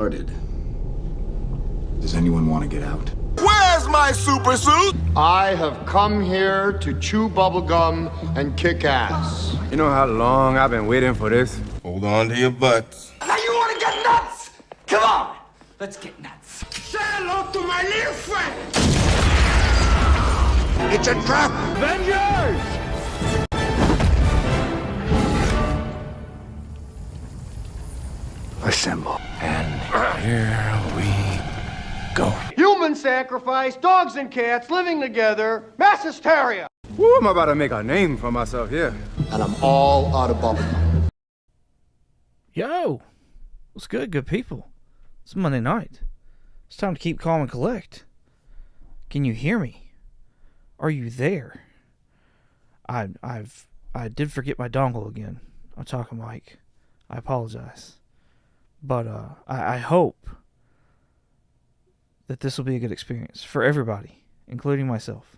Started. Does anyone want to get out? Where's my super suit? I have come here to chew bubblegum and kick ass. You know how long I've been waiting for this? Hold on to your butts. Now you want to get nuts? Come on, let's get nuts. Say hello to my little friend. It's a trap. Avengers! Assemble. And here we go. Human sacrifice, dogs and cats living together, mass hysteria. Woo, I'm about to make a name for myself here. And I'm all out of bubblegum. Yo, what's good, good people? It's Monday night. It's time to keep calm and collect. Can you hear me? Are you there? I did forget my dongle again. I'm talking Mike. I apologize. But I hope that this will be a good experience for everybody, including myself.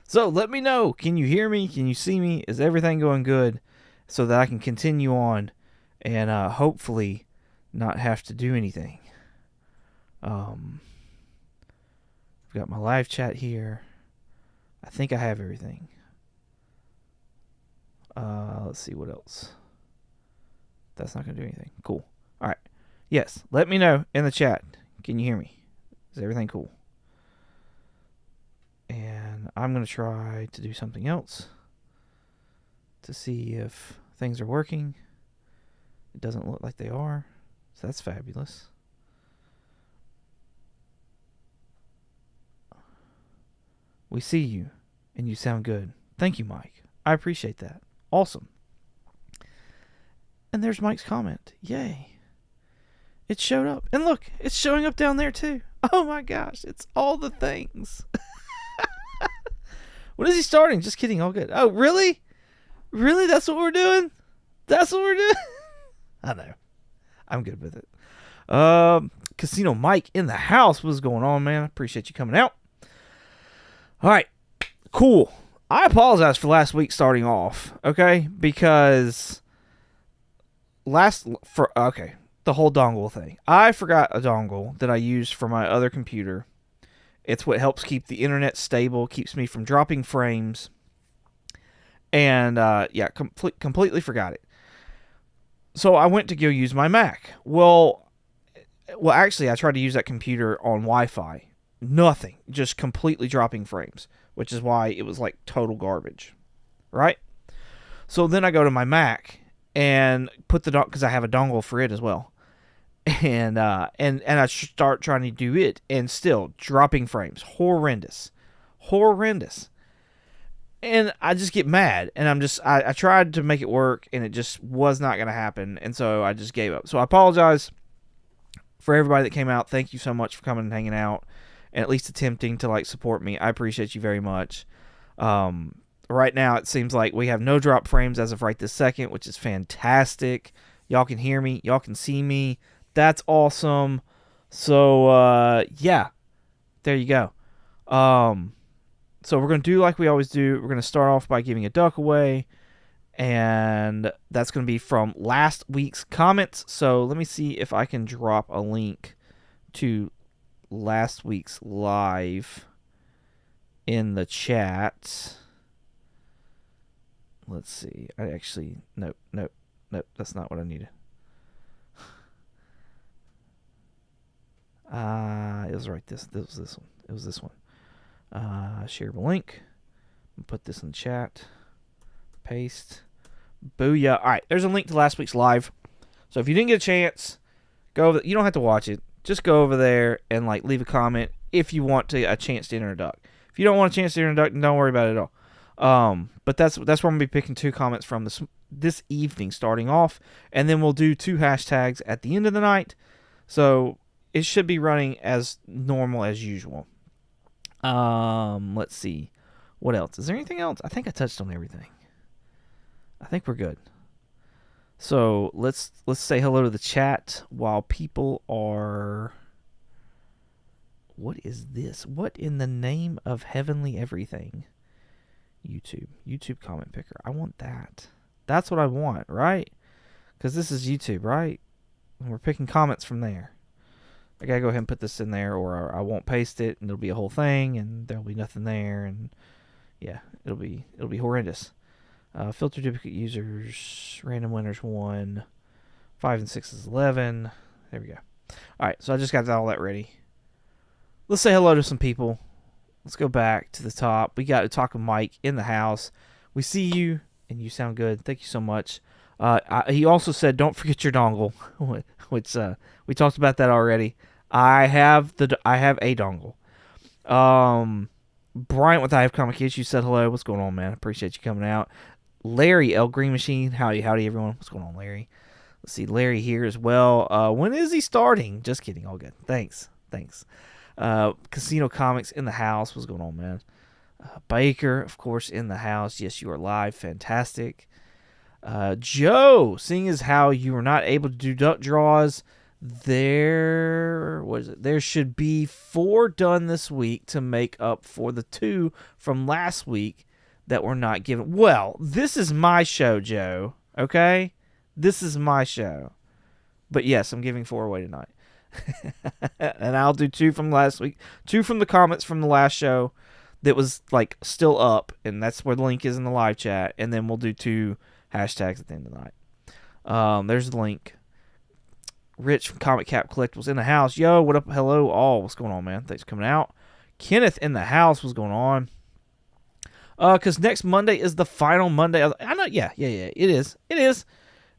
So let me know. Can you hear me? Can you see me? Is everything going good? So that I can continue on and hopefully not have to do anything. I've got my live chat here. I think I have everything. Let's see what else. That's not going to do anything. Cool. All right. Yes. Let me know in the chat. Can you hear me? Is everything cool? And I'm going to try to do something else to see if things are working. It doesn't look like they are. So that's fabulous. We see you and you sound good. Thank you, Mike. I appreciate that. Awesome. And there's Mike's comment. Yay. It showed up. And look, it's showing up down there too. Oh my gosh, it's all the things. When is he starting? Just kidding, all good. Oh, really? Really? That's what we're doing? That's what we're doing? I know. I'm good with it. Casino Mike in the house. What's going on, man? I appreciate you coming out. All right. Cool. I apologize for last week starting off, okay? Because the whole dongle thing. I forgot a dongle that I used for my other computer. It's what helps keep the internet stable, keeps me from dropping frames. And, completely forgot it. So I went to go use my Mac. Well, actually, I tried to use that computer on Wi-Fi. Nothing. Just completely dropping frames, which is why it was like total garbage. Right? So then I go to my Mac and put the because I have a dongle for it as well. And I start trying to do it, and still dropping frames. Horrendous. And I just get mad, and I tried to make it work, and it just was not going to happen, and so I just gave up. So I apologize for everybody that came out. Thank you so much for coming and hanging out, and at least attempting to support me. I appreciate you very much. Right now, it seems like we have no drop frames as of right this second, which is fantastic. Y'all can hear me. Y'all can see me. That's awesome. So, yeah. There you go. So we're going to do like we always do. We're going to start off by giving a duck away. And that's going to be from last week's comments. So let me see if I can drop a link to last week's live in the chat. Let's see. Nope. That's not what I needed. It was right. This was this one. It was this one. Shareable link. Put this in the chat. Paste. Booyah. All right. There's a link to last week's live. So if you didn't get a chance, go over. You don't have to watch it. Just go over there and leave a comment if you want a chance to enter a duck. If you don't want a chance to enter a duck, then don't worry about it at all. But that's where I'm gonna be picking 2 comments from this evening, starting off, and then we'll do 2 hashtags at the end of the night. So it should be running as normal as usual. Let's see. What else? Is there anything else? I think I touched on everything. I think we're good. So let's say hello to the chat while people are... What is this? What in the name of heavenly everything? YouTube comment picker. I want that. That's what I want, right? Because this is YouTube, right? And we're picking comments from there. I gotta go ahead and put this in there, or I won't paste it, and it'll be a whole thing, and there'll be nothing there, and yeah, it'll be horrendous. Filter duplicate users, random winners 1, 5 and 6 is 11. There we go. All right, so I just got all that ready. Let's say hello to some people. Let's go back to the top. We got to talk with Mike in the house. We see you, and you sound good. Thank you so much. He also said, don't forget your dongle, which we talked about that already. I have a dongle. Bryant with I Have Comic Kids, you said hello. What's going on, man? Appreciate you coming out. Larry, L Green Machine, howdy everyone. What's going on, Larry? Let's see, Larry here as well. When is he starting? Just kidding. All good. Thanks. Casino Comics in the house. What's going on, man? Baker, of course, in the house. Yes, you are live. Fantastic. Joe, seeing as how you were not able to do duck draws, there should be 4 done this week to make up for the 2 from last week that were not given. Well, this is my show, Joe. Okay? This is my show. But yes, I'm giving 4 away tonight. And I'll do 2 from last week, 2 from the comments from the last show that was like still up, and that's where the link is in the live chat, and then we'll do 2 hashtags at the end of the night. There's the link. Rich from Comic Cap Collectibles in the house. Yo, what up? Hello, all. What's going on, man? Thanks for coming out. Kenneth in the house. What's going on? Because next Monday is the final Monday. I know. Yeah. It is.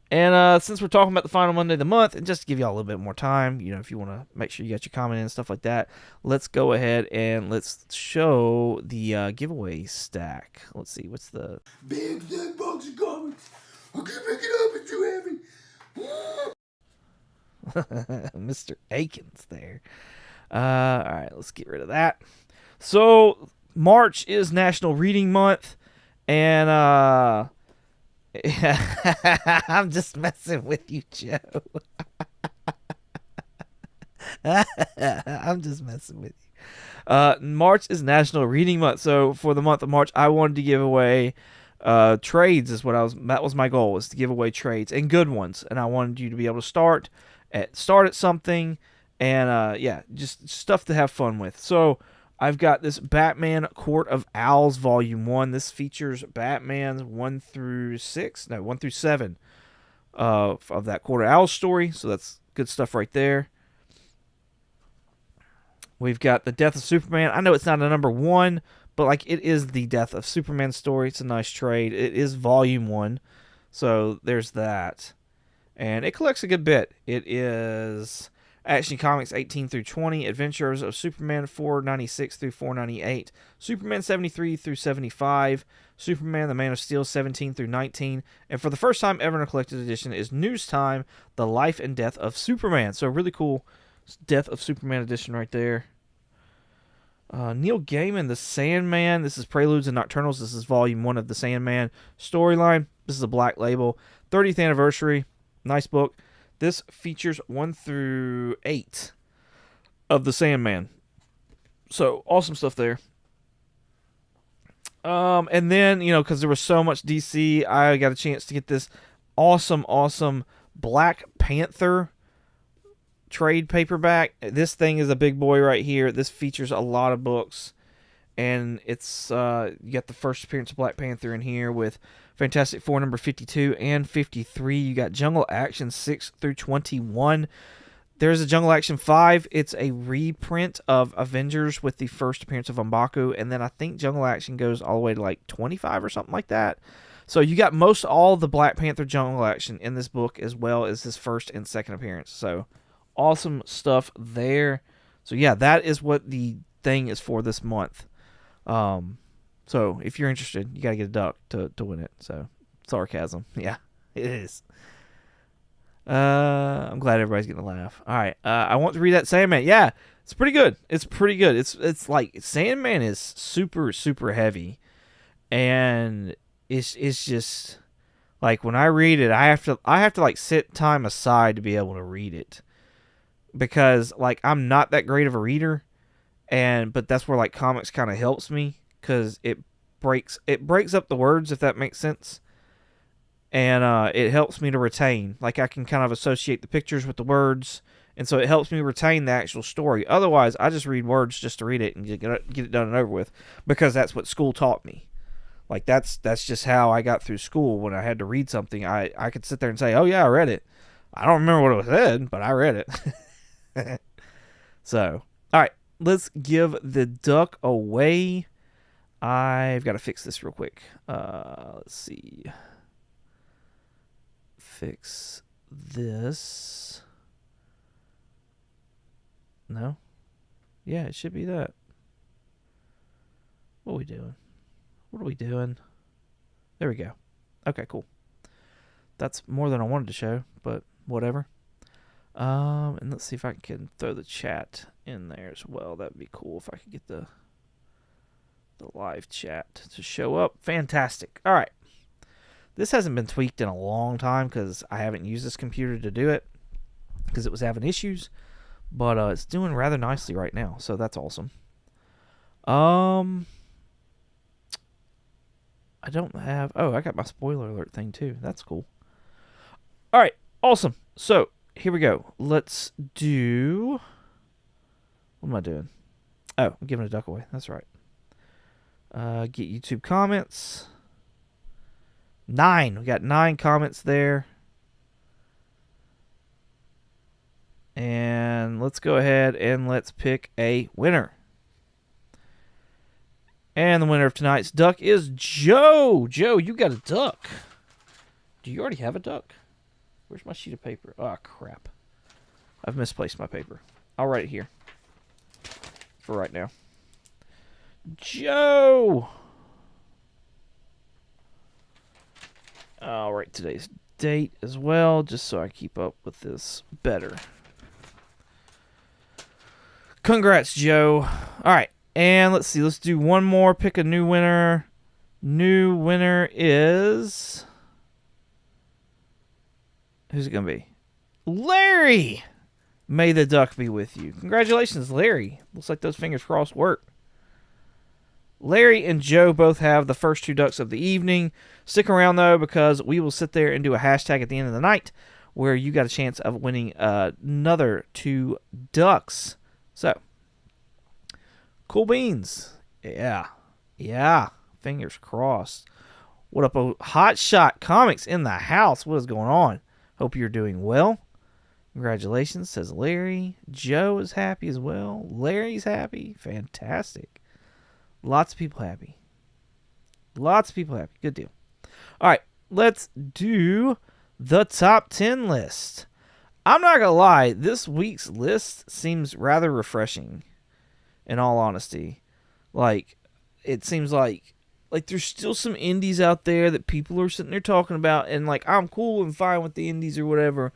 And since we're talking about the final Monday of the month, and just to give y'all a little bit more time, if you want to make sure you got your comment in and stuff like that, let's go ahead and let's show the giveaway stack. Let's see. What's the Big thick box of comics. I'll keep picking up if you heavy. Mr. Akins there. All right, let's get rid of that. So March is National Reading Month, and I'm just messing with you, Joe. I'm just messing with you. March is National Reading Month, so for the month of March, I wanted to give away trades. That was my goal, was to give away trades and good ones, and I wanted you to be able to start at something, and just stuff to have fun with. So I've got this Batman Court of Owls Volume 1. This features Batman's 1 through 7 of that Court of Owls story. So that's good stuff right there. We've got The Death of Superman. I know it's not a number 1, but it is the Death of Superman story. It's a nice trade. It is Volume 1. So there's that. And it collects a good bit. It is Action Comics 18 through 20, Adventures of Superman 496 through 498, Superman 73 through 75, Superman the Man of Steel 17 through 19, and for the first time ever in a collected edition is News Time, The Life and Death of Superman. So really cool Death of Superman edition right there. Neil Gaiman, The Sandman. This is Preludes and Nocturnals. This is Volume 1 of The Sandman storyline. This is a black label. 30th anniversary. Nice book. This features 1 through 8 of The Sandman. So, awesome stuff there. And then, because there was so much DC, I got a chance to get this awesome Black Panther trade paperback. This thing is a big boy right here. This features a lot of books. And it's you got the first appearance of Black Panther in here with Fantastic Four number 52 and 53. You got Jungle Action 6 through 21. There's a Jungle Action 5. It's a reprint of Avengers with the first appearance of M'Baku. And then I think Jungle Action goes all the way to 25 or something like that. So you got most all the Black Panther Jungle Action in this book, as well as his first and second appearance. So awesome stuff there. So yeah, that is what the thing is for this month. So if you're interested, you gotta get a duck to win it. So sarcasm. Yeah, it is. I'm glad everybody's getting a laugh. All right. I want to read that Sandman. Yeah, it's pretty good. It's Sandman is super heavy, and it's just when I read it, I have to sit time aside to be able to read it, because I'm not that great of a reader. But that's where comics kind of helps me, because it breaks up the words, if that makes sense. and it helps me to retain. Like, I can kind of associate the pictures with the words, and so it helps me retain the actual story. Otherwise, I just read words just to read it and get it done and over with, because that's what school taught me. Like, that's just how I got through school. When I had to read something, I could sit there and say, oh yeah, I read it. I don't remember what it said, but I read it. So, all right, let's give the duck away. I've got to fix this real quick. Let's see. Fix this. No? Yeah, it should be that. What are we doing? What are we doing? There we go. Okay, cool. That's more than I wanted to show, but whatever. And let's see if I can throw the chat in there as well. That'd be cool if I could get the live chat to show up. Fantastic. All right. This hasn't been tweaked in a long time because I haven't used this computer to do it because it was having issues. But it's doing rather nicely right now, so that's awesome. I don't have... Oh, I got my spoiler alert thing too. That's cool. All right, awesome. So, here we go. Let's do... What am I doing? Oh, I'm giving a duck away. That's right. Get YouTube comments. 9. We got 9 comments there. And let's go ahead and let's pick a winner. And the winner of tonight's duck is Joe. Joe, you got a duck. Do you already have a duck? Where's my sheet of paper? Oh, crap. I've misplaced my paper. I'll write it here for right now. Joe! I'll write today's date as well, just so I keep up with this better. Congrats, Joe. All right. And let's see. Let's do one more. Pick a new winner. New winner is... Who's it going to be? Larry! May the duck be with you. Congratulations, Larry. Looks like those fingers crossed work. Larry and Joe both have the first 2 ducks of the evening. Stick around, though, because we will sit there and do a hashtag at the end of the night where you got a chance of winning another 2 ducks. So... Cool beans. Yeah. Fingers crossed. What up, Hot Shot Comics in the house? What is going on? Hope you're doing well. Congratulations, says Larry. Joe is happy as well. Larry's happy. Fantastic. Lots of people happy. Good deal. All right, let's do the top 10 list. I'm not going to lie. This week's list seems rather refreshing. In all honesty, like, it seems like there's still some indies out there that people are sitting there talking about, and like, I'm cool and fine with the indies or whatever,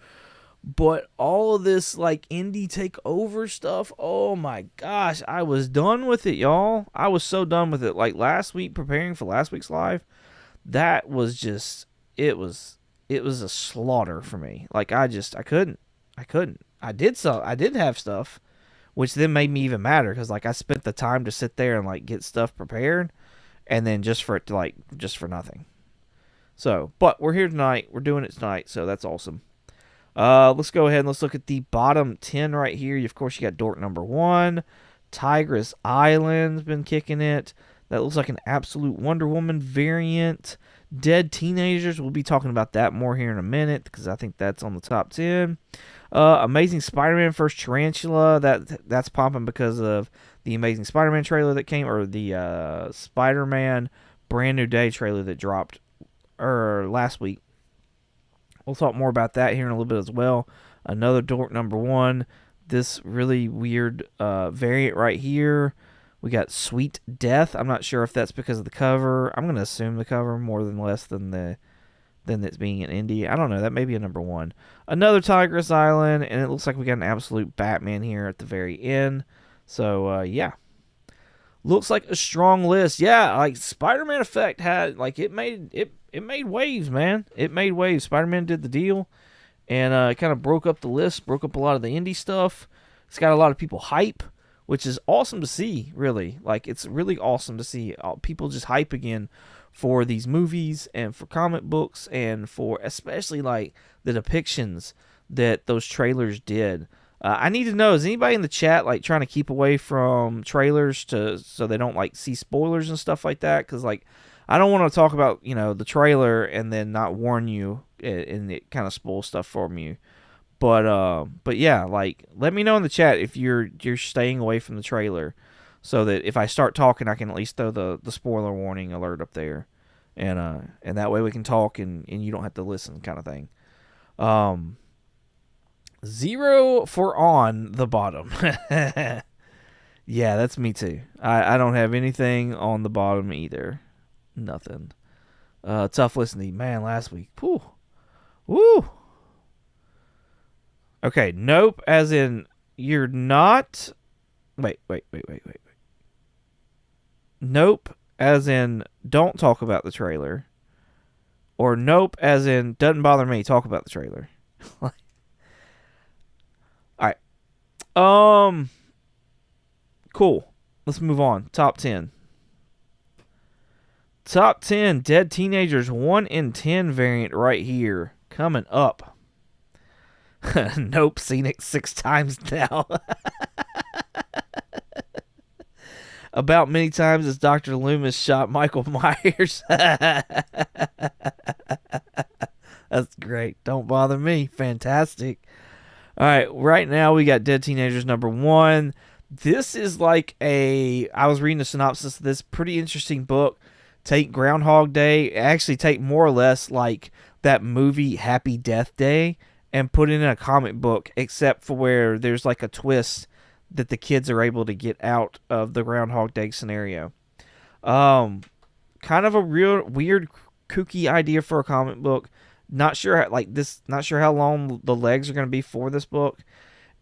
but all of this like indie takeover stuff, oh my gosh, I was done with it, y'all. I was so done with it. Like, last week, preparing for last week's live, that was just it was a slaughter for me. Like, I couldn't. I did have stuff, which then made me even madder because, like, I spent the time to sit there and, like, get stuff prepared, and then just for nothing. So, but we're here tonight. We're doing it tonight, so that's awesome. Let's go ahead and let's look at the bottom 10 right here. Of course, you got Dork number 1. Tigress Island's been kicking it. That looks like an absolute Wonder Woman variant. Dead Teenagers, we'll be talking about that more here in a minute because I think that's on the top 10. Amazing Spider-Man First Tarantula, that's popping because of the Amazing Spider-Man trailer that came, or the Spider-Man Brand New Day trailer that dropped last week. We'll talk more about that here in a little bit as well. Another Dork number 1. This really weird variant right here. We got Sweet Death. I'm not sure if that's because of the cover. I'm going to assume the cover more than less than it's being an indie. I don't know. That may be a number 1. Another Tigress Island, and it looks like we got an absolute Batman here at the very end. So, yeah. Looks like a strong list. Yeah, like Spider-Man Effect had, like, it made waves, man. It made waves. Spider-Man did the deal, and it kind of broke up the list, broke up a lot of the indie stuff. It's got a lot of people hype, which is awesome to see, really. Like, it's really awesome to see people just hype again for these movies and for comic books and for especially like the depictions that those trailers did. I need to know, is anybody in the chat like trying to keep away from trailers so they don't like see spoilers and stuff like that? Because like I don't want to talk about the trailer and then not warn you and it kind of spoils stuff from you. But yeah, like let me know in the chat if you're staying away from the trailer, so that if I start talking, I can at least throw the spoiler warning alert up there, and that way we can talk and you don't have to listen, kind of thing. 0 for on the bottom. Yeah, that's me too. I don't have anything on the bottom either. Nothing. Tough listening, man. Last week, woo. Okay, nope. As in, you're not. Wait. Nope. As in, don't talk about the trailer. Or nope. As in, doesn't bother me. Talk about the trailer. All right. Cool. Let's move on. Top 10. Top 10 Dead Teenagers 1 in 10 variant right here. Coming up. Nope, seen it 6 times now. About many times as Dr. Loomis shot Michael Myers. That's great. Don't bother me. Fantastic. All right, right now we got Dead Teenagers number 1. This is like I was reading a synopsis of this pretty interesting book. Take Groundhog Day, actually take more or less like that movie Happy Death Day, and put it in a comic book, except for where there's like a twist that the kids are able to get out of the Groundhog Day scenario. Kind of a real weird, kooky idea for a comic book. Not sure how long the legs are going to be for this book.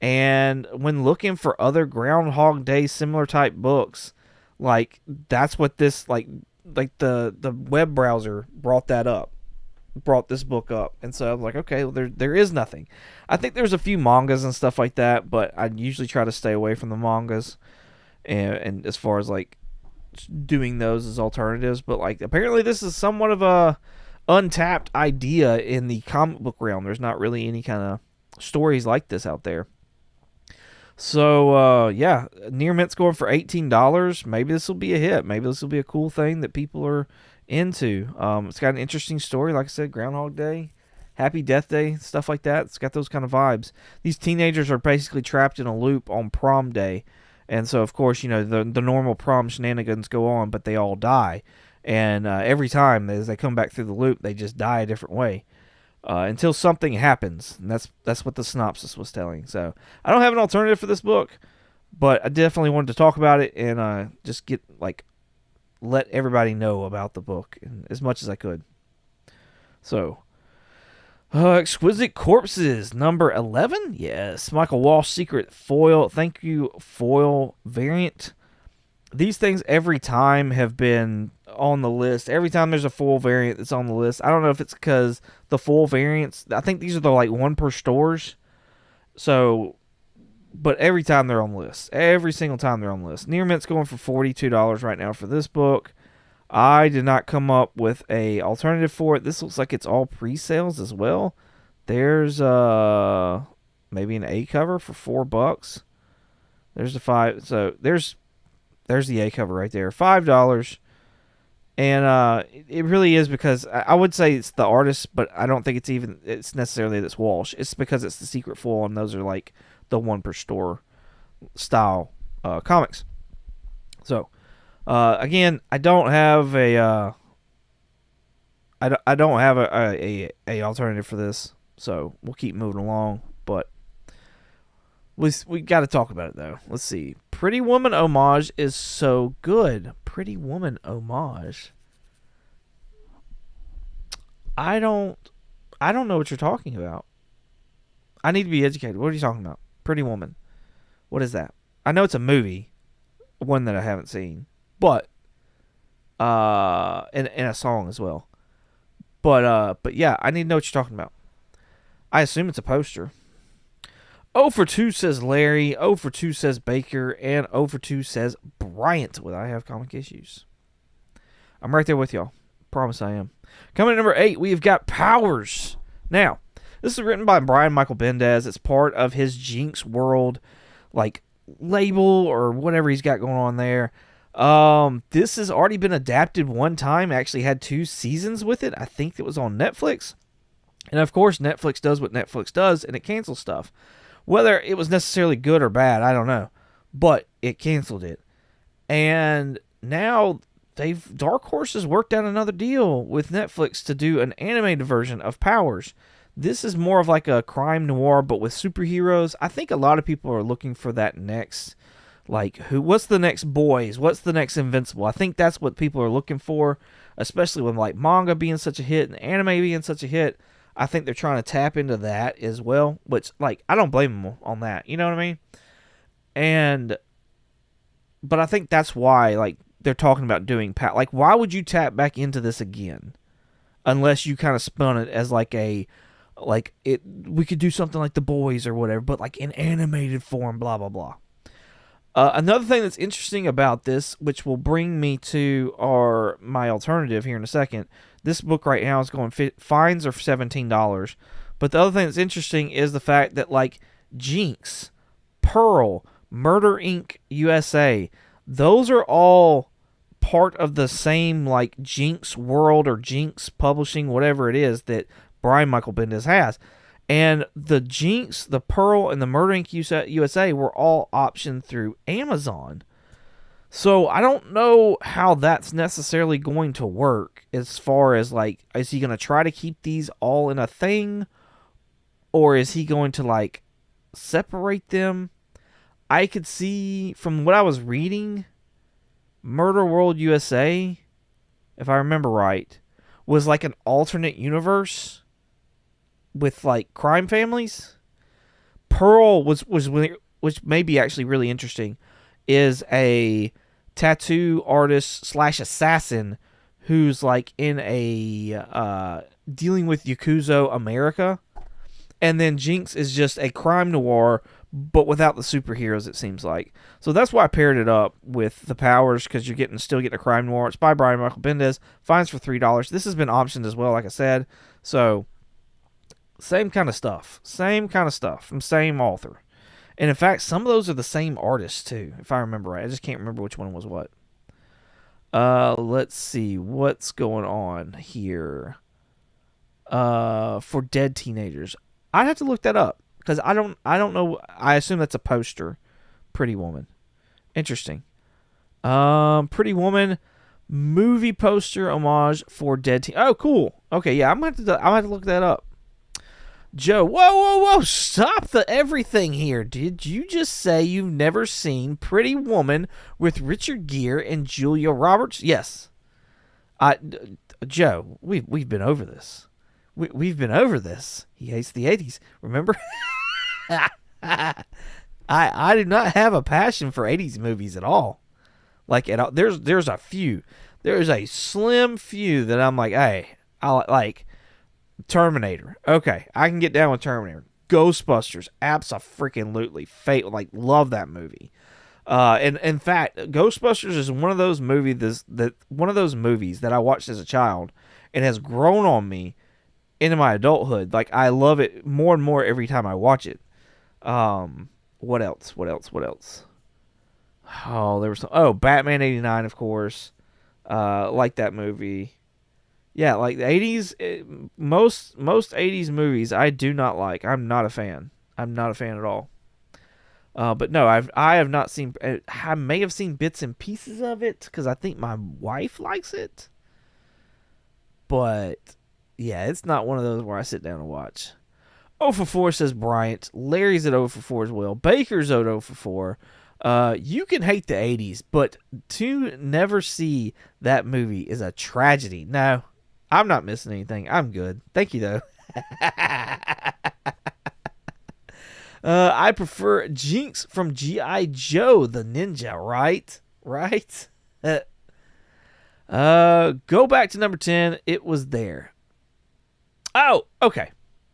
And when looking for other Groundhog Day similar type books, like that's what this like the web browser brought this book up. And so I'm like, okay, well, there is nothing. I think there's a few mangas and stuff like that, but I usually try to stay away from the mangas and as far as like doing those as alternatives. But like apparently this is somewhat of a untapped idea in the comic book realm. There's not really any kind of stories like this out there. So yeah, Near Mint's going for $18. Maybe this will be a hit. Maybe this will be a cool thing that people are into. It's got an interesting story, like I said, Groundhog Day, Happy Death Day, stuff like that. It's got those kind of vibes. These teenagers are basically trapped in a loop on prom day, and so of course the normal prom shenanigans go on, but they all die, and every time as they come back through the loop, they just die a different way. Until something happens, and that's what the synopsis was telling. So I don't have an alternative for this book, but I definitely wanted to talk about it and just let everybody know about the book as much as I could. So, Exquisite Corpses, number 11? Yes, Michael Walsh Secret Foil. Thank you, foil variant. These things every time have been on the list. Every time there's a full variant that's on the list. I don't know if it's because the full variants, I think these are the like 1 per stores. So, but every time they're on the list. Every single time they're on the list. Near Mint's going for $42 right now for this book. I did not come up with a alternative for it. This looks like it's all pre-sales as well. There's maybe an A cover for $4. There's the 5. So there's the A cover right there, $5. And it really is because I would say it's the artist, but I don't think it's necessarily this Walsh. It's because it's the secret foil, and those are like the 1 per store style comics. So again, I don't have a alternative for this, so we'll keep moving along. But we got to talk about it though. Let's see. Pretty Woman homage is so good. Pretty Woman homage. I don't know what you're talking about. I need to be educated. What are you talking about? Pretty Woman. What is that? I know it's a movie, one that I haven't seen, but and a song as well. But yeah, I need to know what you're talking about. I assume it's a poster. 0 for 2 says Larry, 0 for 2 says Baker, and 0 for 2 says Bryant with I Have Comic Issues. I'm right there with y'all. Promise I am. Coming at number 8, we've got Powers. Now, this is written by Brian Michael Bendis. It's part of his Jinx World, like, label or whatever he's got going on there. This has already been adapted one time. It actually had 2 seasons with it. I think it was on Netflix. And of course, Netflix does what Netflix does, and it cancels stuff. Whether it was necessarily good or bad, I don't know. But it canceled it. And now Dark Horse has worked out another deal with Netflix to do an animated version of Powers. This is more of like a crime noir, but with superheroes. I think a lot of people are looking for that next, like, what's the next Boys? What's the next Invincible? I think that's what people are looking for, especially with, like, manga being such a hit and anime being such a hit. I think they're trying to tap into that as well, which, like, I don't blame them on that. You know what I mean? But I think that's why, like, they're talking about doing, like, why would you tap back into this again? Unless you kind of spun it as, like, we could do something like The Boys or whatever, but, like, in animated form, blah, blah, blah. Another thing that's interesting about this, which will bring me to my alternative here in a second. This book right now is going, fines are $17. But the other thing that's interesting is the fact that, like, Jinx, Pearl, Murder Inc. USA, those are all part of the same, like, Jinx World or Jinx Publishing, whatever it is that Brian Michael Bendis has. And the Jinx, the Pearl, and the Murder Inc. USA were all optioned through Amazon. So I don't know how that's necessarily going to work as far as, like, is he going to try to keep these all in a thing? Or is he going to, like, separate them? I could see, from what I was reading, Murder World USA, if I remember right, was like an alternate universe with, like, crime families. Pearl was which may be actually really interesting, is a tattoo artist / assassin who's, like, in a dealing with Yakuza America. And then Jinx is just a crime noir, but without the superheroes, it seems like. So that's why I paired it up with the Powers, because you're still getting a crime noir. It's by Brian Michael Bendis. Fines for $3. This has been optioned as well, like I said. So same kind of stuff. Same kind of stuff from same author. And in fact, some of those are the same artists too, if I remember right. I just can't remember which one was what. Let's see what's going on here. For Dead Teenagers, I'd have to look that up because I don't know. I assume that's a poster. Pretty Woman, interesting. Pretty Woman movie poster homage for Dead Teen. Oh, cool. Okay, yeah, I'm gonna have to look that up. Joe, whoa, stop the everything here. Did you just say you've never seen Pretty Woman with Richard Gere and Julia Roberts? Yes. Joe, we've been over this. We've been over this. He hates the 80s. Remember? I do not have a passion for 80s movies at all. Like, at all. There's a few. There's a slim few that I'm like, hey, I like Terminator. Okay, I can get down with Terminator. Ghostbusters, abso-freaking-lutely. Love that movie. And in fact, Ghostbusters is one of those movies that I watched as a child and has grown on me into my adulthood. Like, I love it more and more every time I watch it. What else? Oh, there was Batman 89, of course. Like that movie. Yeah, like the 80s, most 80s movies I do not like. I'm not a fan. I'm not a fan at all. But no, I have not seen. I may have seen bits and pieces of it because I think my wife likes it. But yeah, it's not one of those where I sit down and watch. 0 for 4 says Bryant. Larry's at 0 for 4 as well. Baker's at 0 for 4. You can hate the 80s, but to never see that movie is a tragedy. No, I'm not missing anything. I'm good. Thank you, though. I prefer Jinx from G.I. Joe, the ninja, right? Right? Go back to number 10. It was there. Oh, okay.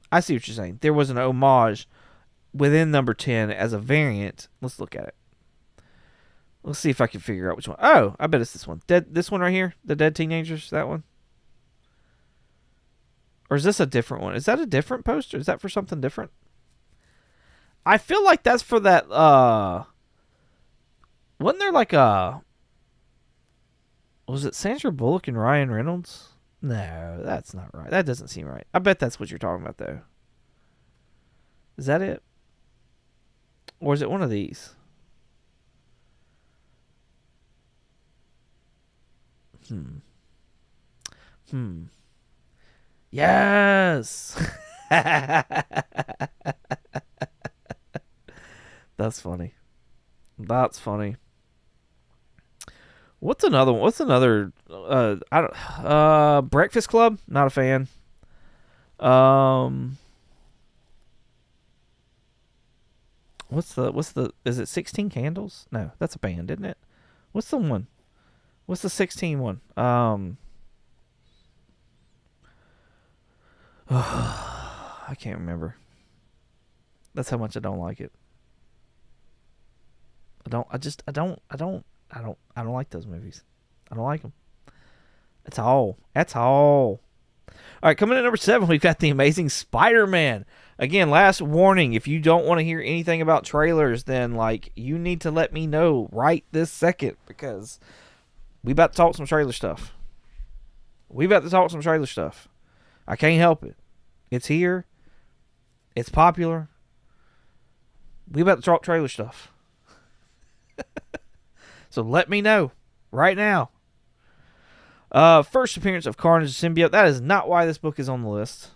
I see what you're saying. There was an homage within number 10 as a variant. Let's look at it. Let's see if I can figure out which one. Oh, I bet it's this one. This one right here? The Dead Teenagers? That one? Or is this a different one? Is that a different poster? Is that for something different? I feel like that's for that, wasn't there like a, was it Sandra Bullock and Ryan Reynolds? No, that's not right. That doesn't seem right. I bet that's what you're talking about, though. Is that it? Or is it one of these? Yes! That's funny. That's funny. What's another one? What's another? I don't. Breakfast Club. Not a fan. What's the? Is it 16 Candles? No, that's a band, isn't it? What's the one? What's the 16 one? I can't remember. That's how much I don't like it. I don't like those movies. I don't like them. That's all. All right, coming in at number 7, we've got The Amazing Spider-Man. Again, last warning, if you don't want to hear anything about trailers, then you need to let me know right this second, because we about to talk some trailer stuff. I can't help it. It's here. It's popular. We about to talk trailer stuff. So let me know right now. First appearance of Carnage the Symbiote. That is not why this book is on the list.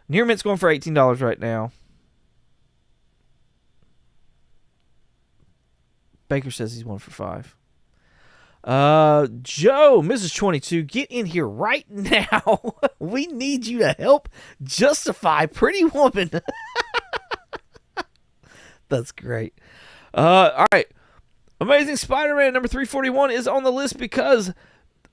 Near Mint's going for $18 right now. Baker says he's one for $5. Joe, Mrs. 22, get in here right now. We need you to help justify Pretty Woman. That's great. All right. Amazing Spider-Man number 341 is on the list because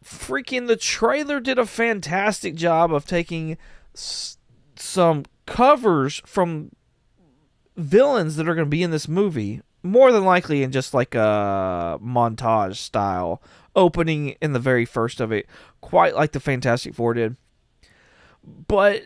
freaking the trailer did a fantastic job of taking some covers from villains that are going to be in this movie, more than likely in just like a montage style opening in the very first of it, quite like the Fantastic Four did. But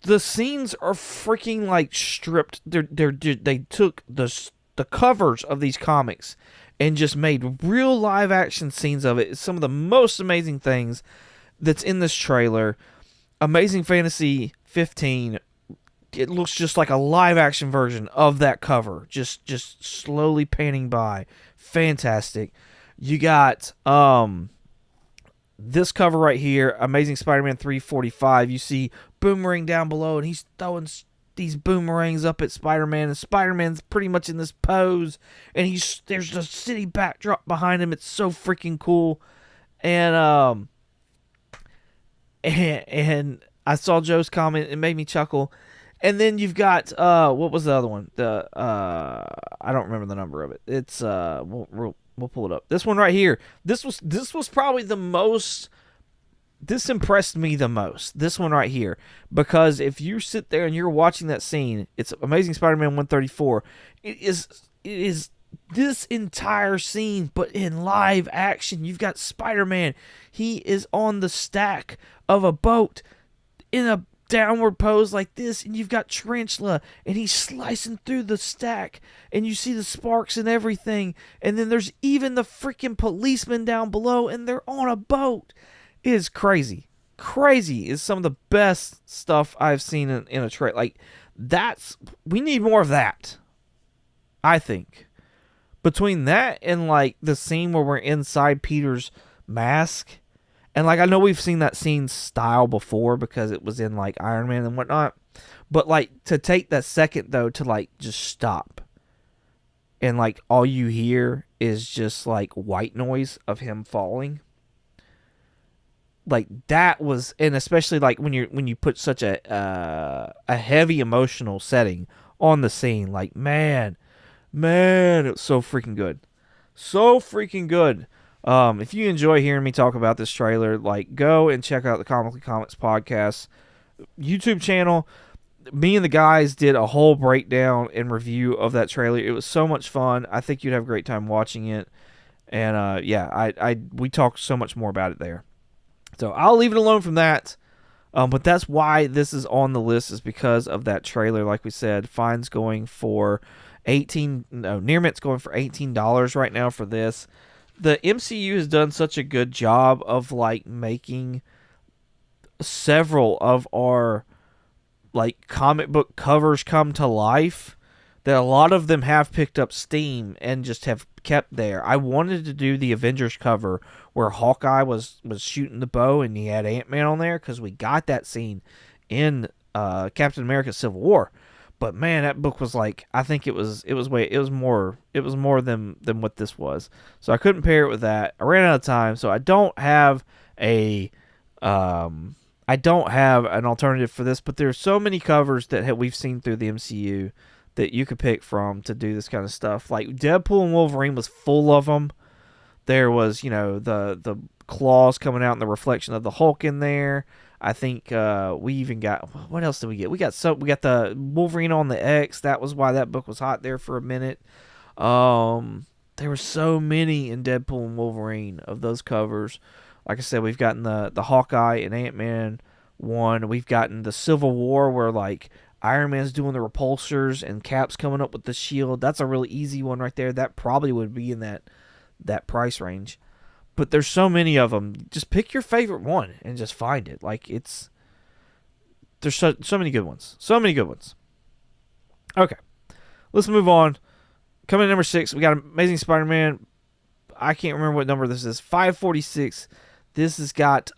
the scenes are freaking like stripped. They took the covers of these comics and just made real live action scenes of it. It's some of the most amazing things that's in this trailer. Amazing Fantasy 15, it looks just like a live action version of that cover, just slowly panning by. Fantastic. You got this cover right here, Amazing Spider-Man 345. You see Boomerang down below, and he's throwing these boomerangs up at Spider-Man, and Spider-Man's pretty much in this pose, and there's a city backdrop behind him. It's so freaking cool. And I saw Joe's comment. It made me chuckle. And then you've got what was the other one? I don't remember the number of it. It's we'll pull it up. This one right here. This was probably the most. This impressed me the most. This one right here, because if you sit there and you're watching that scene, it's Amazing Spider-Man 134. It is this entire scene, but in live action. You've got Spider-Man. He is on the stack of a boat in a downward pose like this, and you've got Tarantula, and he's slicing through the stack, and you see the sparks and everything, and then there's even the freaking policeman down below, and they're on a boat. It is crazy. Crazy is some of the best stuff I've seen in a trailer. Like, we need more of that, I think. Between that and, like, the scene where we're inside Peter's mask, and, like, I know we've seen that scene style before because it was in, like, Iron Man and whatnot, but, like, to take that second, though, to, like, just stop, and, like, all you hear is just, like, white noise of him falling. Like, that was, and especially like when you put such a heavy emotional setting on the scene, like man, it's so freaking good, If you enjoy hearing me talk about this trailer, like, go and check out the Comically Comics podcast YouTube channel. Me and the guys did a whole breakdown and review of that trailer. It was so much fun. I think you'd have a great time watching it, and we talked so much more about it there. So I'll leave it alone from that. But that's why this is on the list, is because of that trailer. Like we said, Fine's going for Near Mint's going for $18 right now for this. The MCU has done such a good job of like making several of our like comic book covers come to life, that a lot of them have picked up steam and just have kept there. I wanted to do the Avengers cover where Hawkeye was shooting the bow and he had Ant-Man on there, because we got that scene in Captain America Civil War. But man, that book was like, I think it was more than what this was. So I couldn't pair it with that. I ran out of time, so I don't have an alternative for this. But there's so many covers that we've seen through the MCU that you could pick from to do this kind of stuff. Like Deadpool and Wolverine was full of them. There was, the claws coming out and the reflection of the Hulk in there. I think we even got, what else did we get? We got the Wolverine on the X. That was why that book was hot there for a minute. There were so many in Deadpool and Wolverine of those covers. Like I said, we've gotten the Hawkeye and Ant-Man one. We've gotten the Civil War where like Iron Man's doing the repulsors and Cap's coming up with the shield. That's a really easy one right there. That probably would be in that price range. But there's so many of them. Just pick your favorite one and just find it. Like there's so many good ones. So many good ones. Okay, let's move on. Coming in number 6, we got Amazing Spider-Man. I can't remember what number this is. 546. This has got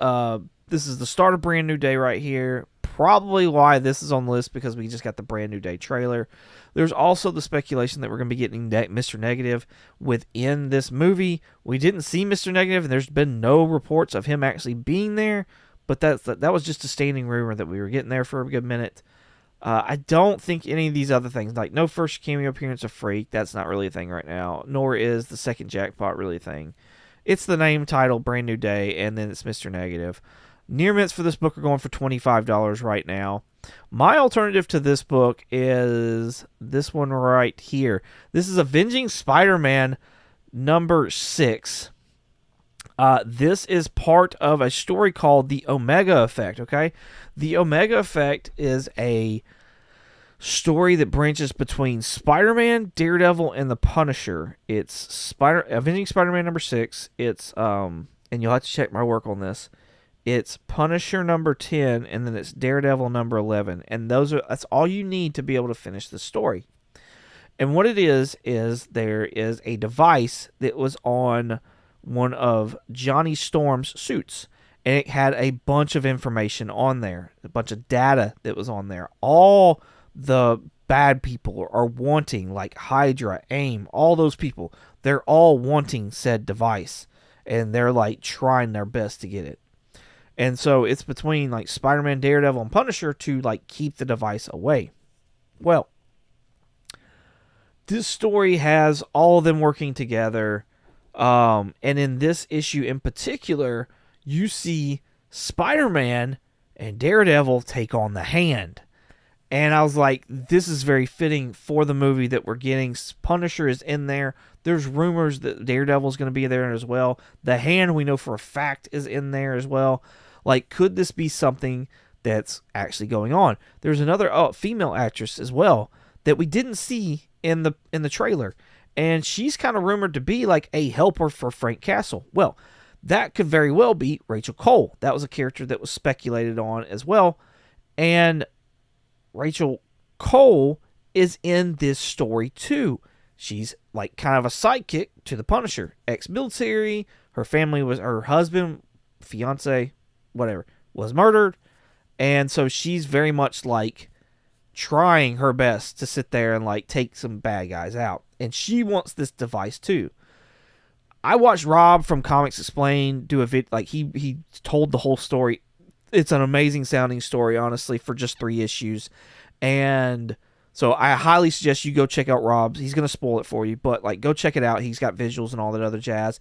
this is the start of Brand New Day right here. Probably why this is on the list, because we just got the Brand New Day trailer. There's also the speculation that we're going to be getting Mr. Negative within this movie. We didn't see Mr. Negative, and there's been no reports of him actually being there, but that was just a standing rumor that we were getting there for a good minute. I don't think any of these other things, like no first cameo appearance of Freak, that's not really a thing right now, nor is the second jackpot really a thing. It's the name, title, Brand New Day, and then it's Mr. Negative. Near mints for this book are going for $25 right now. My alternative to this book is this one right here. This is Avenging Spider-Man number 6. This is part of a story called The Omega Effect, okay? The Omega Effect is a story that branches between Spider-Man, Daredevil, and the Punisher. It's Avenging Spider-Man number 6. It's and you'll have to check my work on this. It's Punisher number 10, and then it's Daredevil number 11. And that's all you need to be able to finish the story. And what it is there is a device that was on one of Johnny Storm's suits. And it had a bunch of information on there, a bunch of data that was on there. All the bad people are wanting, like Hydra, AIM, all those people, they're all wanting said device. And they're like trying their best to get it. And so it's between like Spider-Man, Daredevil, and Punisher to like keep the device away. Well, this story has all of them working together. And in this issue in particular, you see Spider-Man and Daredevil take on the Hand. And I was like, this is very fitting for the movie that we're getting. Punisher is in there. There's rumors that Daredevil is going to be there as well. The Hand, we know for a fact, is in there as well. Like, could this be something that's actually going on? There's another female actress as well that we didn't see in the trailer. And she's kind of rumored to be like a helper for Frank Castle. Well, that could very well be Rachel Cole. That was a character that was speculated on as well. And Rachel Cole is in this story too. She's like kind of a sidekick to the Punisher. Ex-military. Her family was, her husband, fiance, whatever, was murdered. And so she's very much like trying her best to sit there and like take some bad guys out. And she wants this device too. I watched Rob from Comics Explained do a vid, like he told the whole story. It's an amazing sounding story, honestly, for just 3 issues. And so I highly suggest you go check out Rob's. He's going to spoil it for you, but like go check it out. He's got visuals and all that other jazz.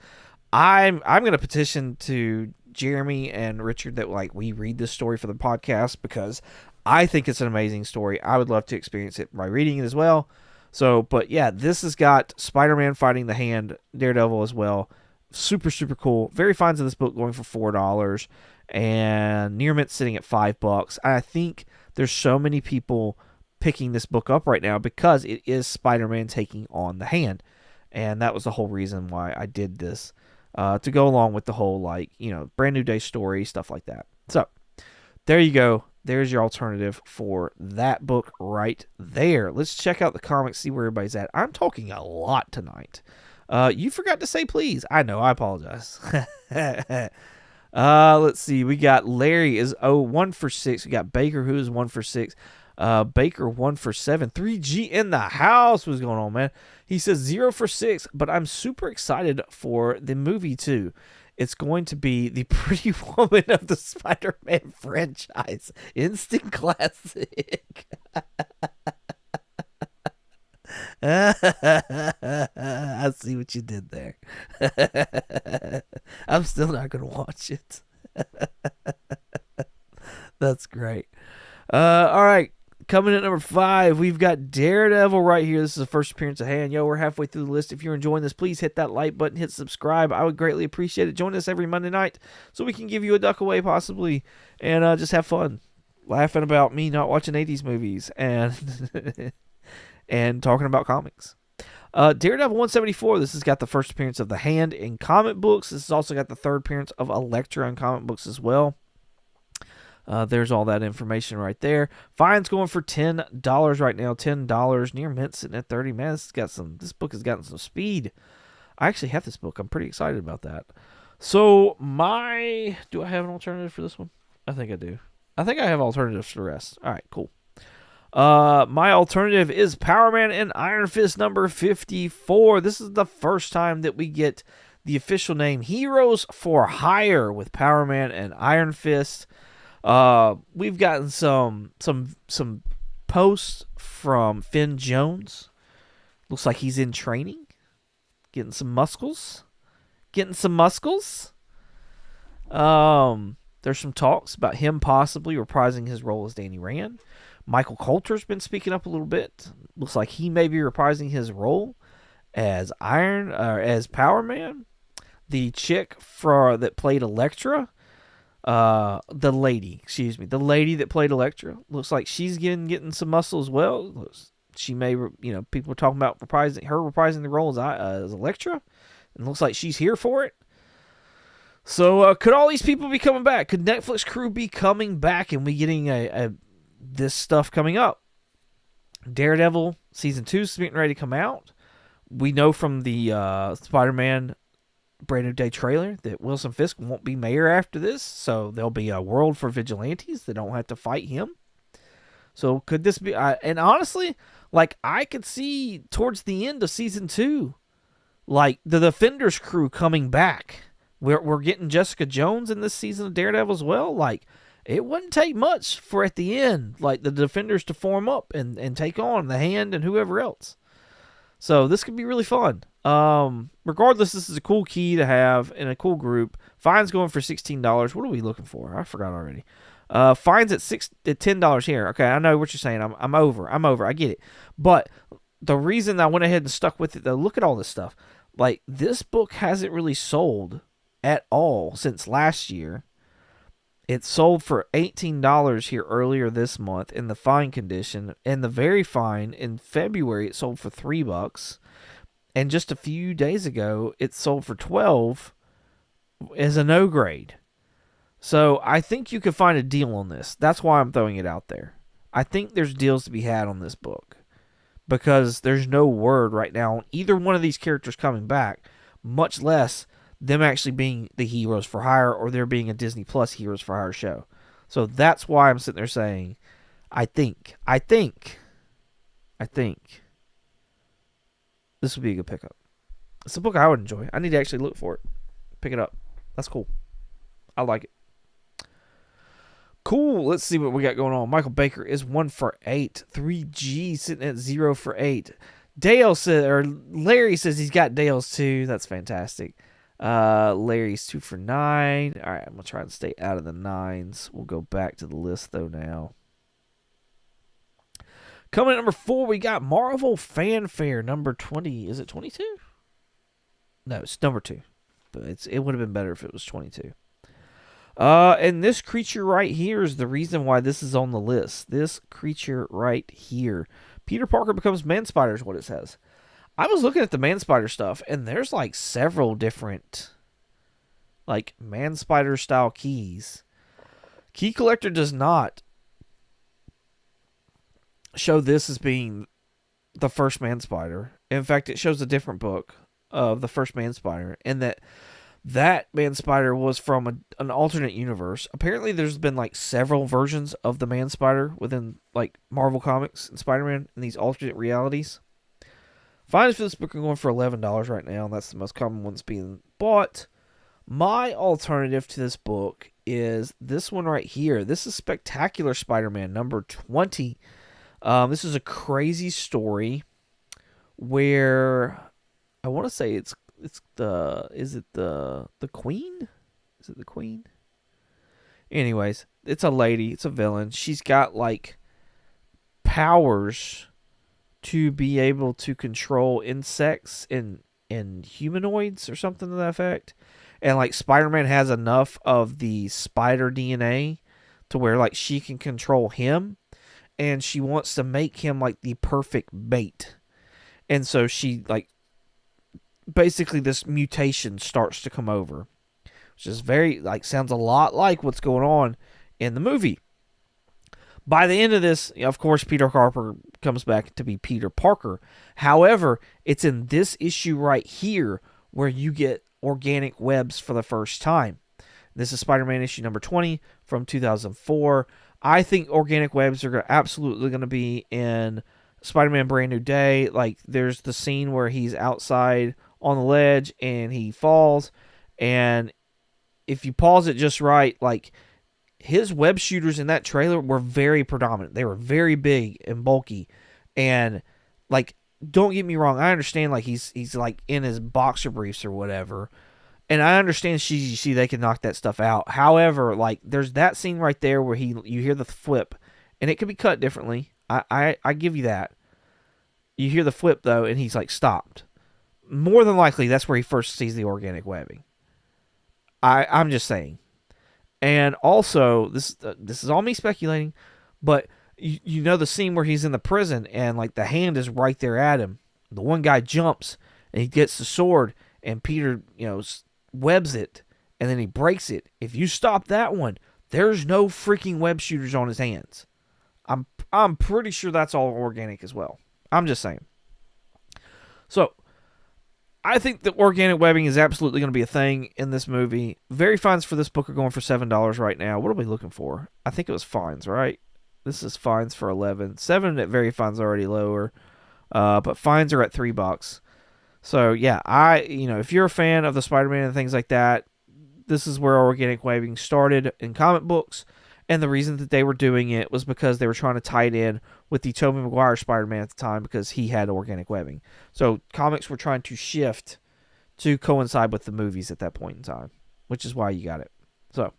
I'm going to petition to Jeremy and Richard that like we read this story for the podcast, because I think it's an amazing story. I would love to experience it by reading it as well. So, but yeah, this has got Spider-Man fighting the Hand, Daredevil as well. Super, super cool. Very fine of this book going for $4. and Near Mint sitting at $5. I think there's so many people picking this book up right now because it is Spider-Man taking on the Hand, and that was the whole reason why I did this, to go along with the whole, like, you know, Brand New Day story, stuff like that. So there you go. There's your alternative for that book right there. Let's check out the comics, see where everybody's at. I'm talking a lot tonight. You forgot to say please. I know, I apologize. Let's see. We got Larry is 1 for 6. We got Baker, who is 1 for 6. Baker 1 for 7. 3G in the house. What's going on, man? He says 0 for 6, but I'm super excited for the movie too. It's going to be the Pretty Woman of the Spider-Man franchise. Instant classic. I see what you did there. I'm still not going to watch it. That's great. All right. Coming at number 5, we've got Daredevil right here. This is the first appearance of Hand. Yo, we're halfway through the list. If you're enjoying this, please hit that like button, hit subscribe. I would greatly appreciate it. Join us every Monday night so we can give you a duck away possibly and just have fun. Laughing about me not watching 80s movies and and talking about comics. Daredevil 174, this has got the first appearance of the Hand in comic books. This has also got the third appearance of Elektra in comic books as well. There's all that information right there. Fine's going for $10 right now. $10. Near Mint sitting at 30. Man, this book has gotten some speed. I actually have this book. I'm pretty excited about that. So do I have an alternative for this one? I think I do. I think I have alternatives for the rest. All right, cool. My alternative is Power Man and Iron Fist number 54. This is the first time that we get the official name Heroes for Hire with Power Man and Iron Fist. We've gotten some posts from Finn Jones. Looks like he's in training, getting some muscles. There's some talks about him possibly reprising his role as Danny Rand. Michael Coulter's been speaking up a little bit. Looks like he may be reprising his role as as Power Man. The chick that played Elektra, the lady that played Elektra, looks like she's getting some muscle as well. She may, people are talking about reprising the role as Elektra, and looks like she's here for it. So could all these people be coming back? Could Netflix crew be coming back and we getting this stuff coming up? Daredevil season 2 is getting ready to come out. We know from the Spider-Man Brand New Day trailer that Wilson Fisk won't be mayor after this, so there'll be a world for vigilantes that don't have to fight him. So could this be? And honestly, like, I could see towards the end of season 2, like the Defenders crew coming back. We're getting Jessica Jones in this season of Daredevil as well. Like, it wouldn't take much for at the end, like the Defenders to form up and take on the Hand and whoever else. So this could be really fun. Regardless, this is a cool key to have in a cool group. Fine's going for $16. What are we looking for? I forgot already. Fine's at $10 here. Okay, I know what you're saying. I'm over. I get it. But the reason I went ahead and stuck with it, though, look at all this stuff. Like, this book hasn't really sold at all since last year. It sold for $18 here earlier this month in the fine condition. And the very fine in February, it sold for $3. And just a few days ago, it sold for $12 as a no grade. So I think you could find a deal on this. That's why I'm throwing it out there. I think there's deals to be had on this book, because there's no word right now on either one of these characters coming back, much less them actually being the Heroes for Hire or there being a Disney Plus Heroes for Hire show. So that's why I'm sitting there saying, I think this would be a good pickup. It's a book I would enjoy. I need to actually look for it. Pick it up. That's cool. I like it. Cool. Let's see what we got going on. Michael Baker is 1 for 8. 3G sitting at 0 for 8. Larry says he's got Dale's too. That's fantastic. Larry's 2 for 9. All right, I'm going to try and stay out of the 9s. We'll go back to the list, though, now. Coming at number 4, we got Marvel Fanfare number 20. Is it 22? No, it's number 2. But it would have been better if it was 22. And this creature right here is the reason why this is on the list. This creature right here. Peter Parker becomes Man Spider is what it says. I was looking at the Man Spider stuff, and there's like several different like Man Spider style keys. Key Collector does not show this as being the first Man Spider. In fact, it shows a different book of the first Man Spider, and that Man Spider was from an alternate universe. Apparently, there's been like several versions of the Man Spider within like Marvel Comics and Spider-Man in these alternate realities. Fines for this book are going for $11 right now, and that's the most common one that's being bought. My alternative to this book is this one right here. This is Spectacular Spider-Man number 20. This is a crazy story where I want to say is it the Queen? Is it the Queen? Anyways, it's a lady, it's a villain. She's got like powers to be able to control insects and humanoids or something to that effect. And like Spider-Man has enough of the spider DNA to where like she can control him, and she wants to make him like the perfect mate. And so she like basically this mutation starts to come over, which is very like sounds a lot like what's going on in the movie. By the end of this, of course, Peter Parker comes back to be Peter Parker. However, it's in this issue right here where you get organic webs for the first time. This is Spider-Man issue number 20 from 2004. I think organic webs are absolutely going to be in Spider-Man Brand New Day. Like, there's the scene where he's outside on the ledge and he falls, and if you pause it just right, like, his web shooters in that trailer were very predominant. They were very big and bulky, and like, don't get me wrong, I understand like he's like in his boxer briefs or whatever, and I understand see they can knock that stuff out. However, like, there's that scene right there where you hear the flip, and it could be cut differently. I give you that. You hear the flip though, and he's like stopped. More than likely, that's where he first sees the organic webbing. I'm just saying. And also, this is all me speculating, but you know the scene where he's in the prison and like the hand is right there at him. The one guy jumps and he gets the sword, and Peter, webs it, and then he breaks it. If you stop that one, there's no freaking web shooters on his hands. I'm pretty sure that's all organic as well. I'm just saying. So, I think that organic webbing is absolutely going to be a thing in this movie. Very fines for this book are going for $7 right now. What are we looking for? I think it was fines, right? This is fines for $11. $7 at very fines already lower, but fines are at $3. So yeah, if you're a fan of the Spider-Man and things like that, this is where organic webbing started in comic books. And the reason that they were doing it was because they were trying to tie it in with the Tobey Maguire Spider-Man at the time, because he had organic webbing. So comics were trying to shift to coincide with the movies at that point in time, which is why you got it. So,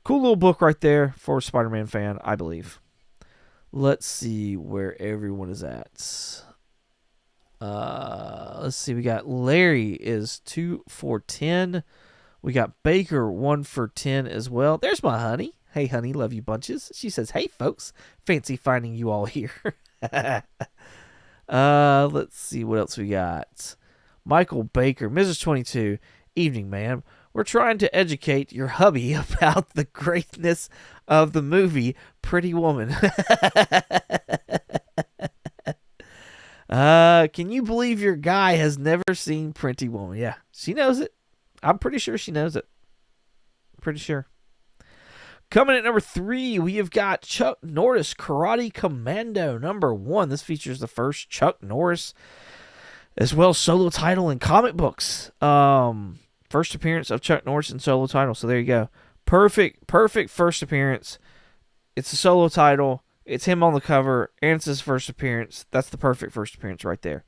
cool little book right there for a Spider-Man fan, I believe. Let's see where everyone is at. Let's see. We got Larry is 2 for 10. We got Baker 1 for 10 as well. There's my honey. Hey, honey, love you bunches. She says, hey, folks, fancy finding you all here. Let's see what else we got. Michael Baker, Mrs. 22, evening, ma'am. We're trying to educate your hubby about the greatness of the movie Pretty Woman. Can you believe your guy has never seen Pretty Woman? Yeah, she knows it. I'm pretty sure she knows it. Pretty sure. Coming at number 3, we have got Chuck Norris, Karate Commando, number 1. This features the first Chuck Norris, as well as solo title in comic books. First appearance of Chuck Norris in solo title, so there you go. Perfect first appearance. It's a solo title. It's him on the cover, and it's his first appearance. That's the perfect first appearance right there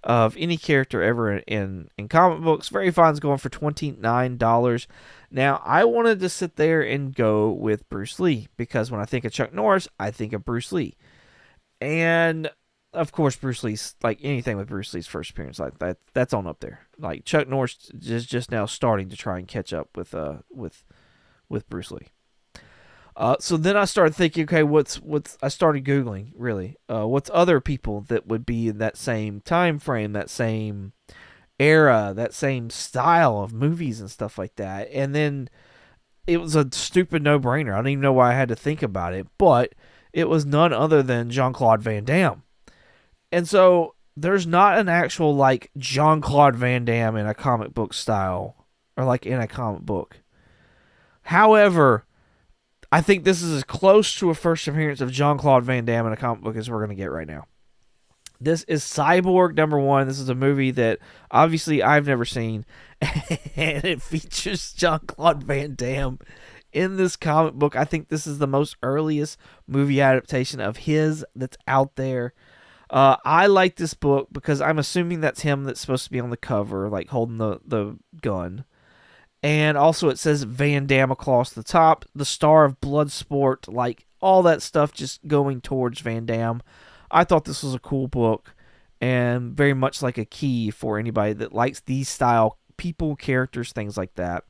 of any character ever in comic books. Very Fine's going for $29. Now, I wanted to sit there and go with Bruce Lee, because when I think of Chuck Norris, I think of Bruce Lee. And, of course, Bruce Lee's, like anything with Bruce Lee's first appearance, like that's on up there. Like, Chuck Norris is just now starting to try and catch up with with Bruce Lee. So then I started thinking, okay, I started Googling, really, what's other people that would be in that same time frame, that same era, that same style of movies and stuff like that. And then it was a stupid no-brainer. I don't even know why I had to think about it, but it was none other than Jean-Claude Van Damme. And so there's not an actual, like, Jean-Claude Van Damme in a comic book style, or like in a comic book. However, I think this is as close to a first appearance of Jean-Claude Van Damme in a comic book as we're going to get right now. This is Cyborg #1. This is a movie that obviously I've never seen, and it features Jean-Claude Van Damme in this comic book. I think this is the most earliest movie adaptation of his that's out there. I like this book because I'm assuming that's him that's supposed to be on the cover, like holding the gun. And also it says Van Damme across the top, the star of Bloodsport, like all that stuff just going towards Van Damme. I thought this was a cool book and very much like a key for anybody that likes these style people, characters, things like that.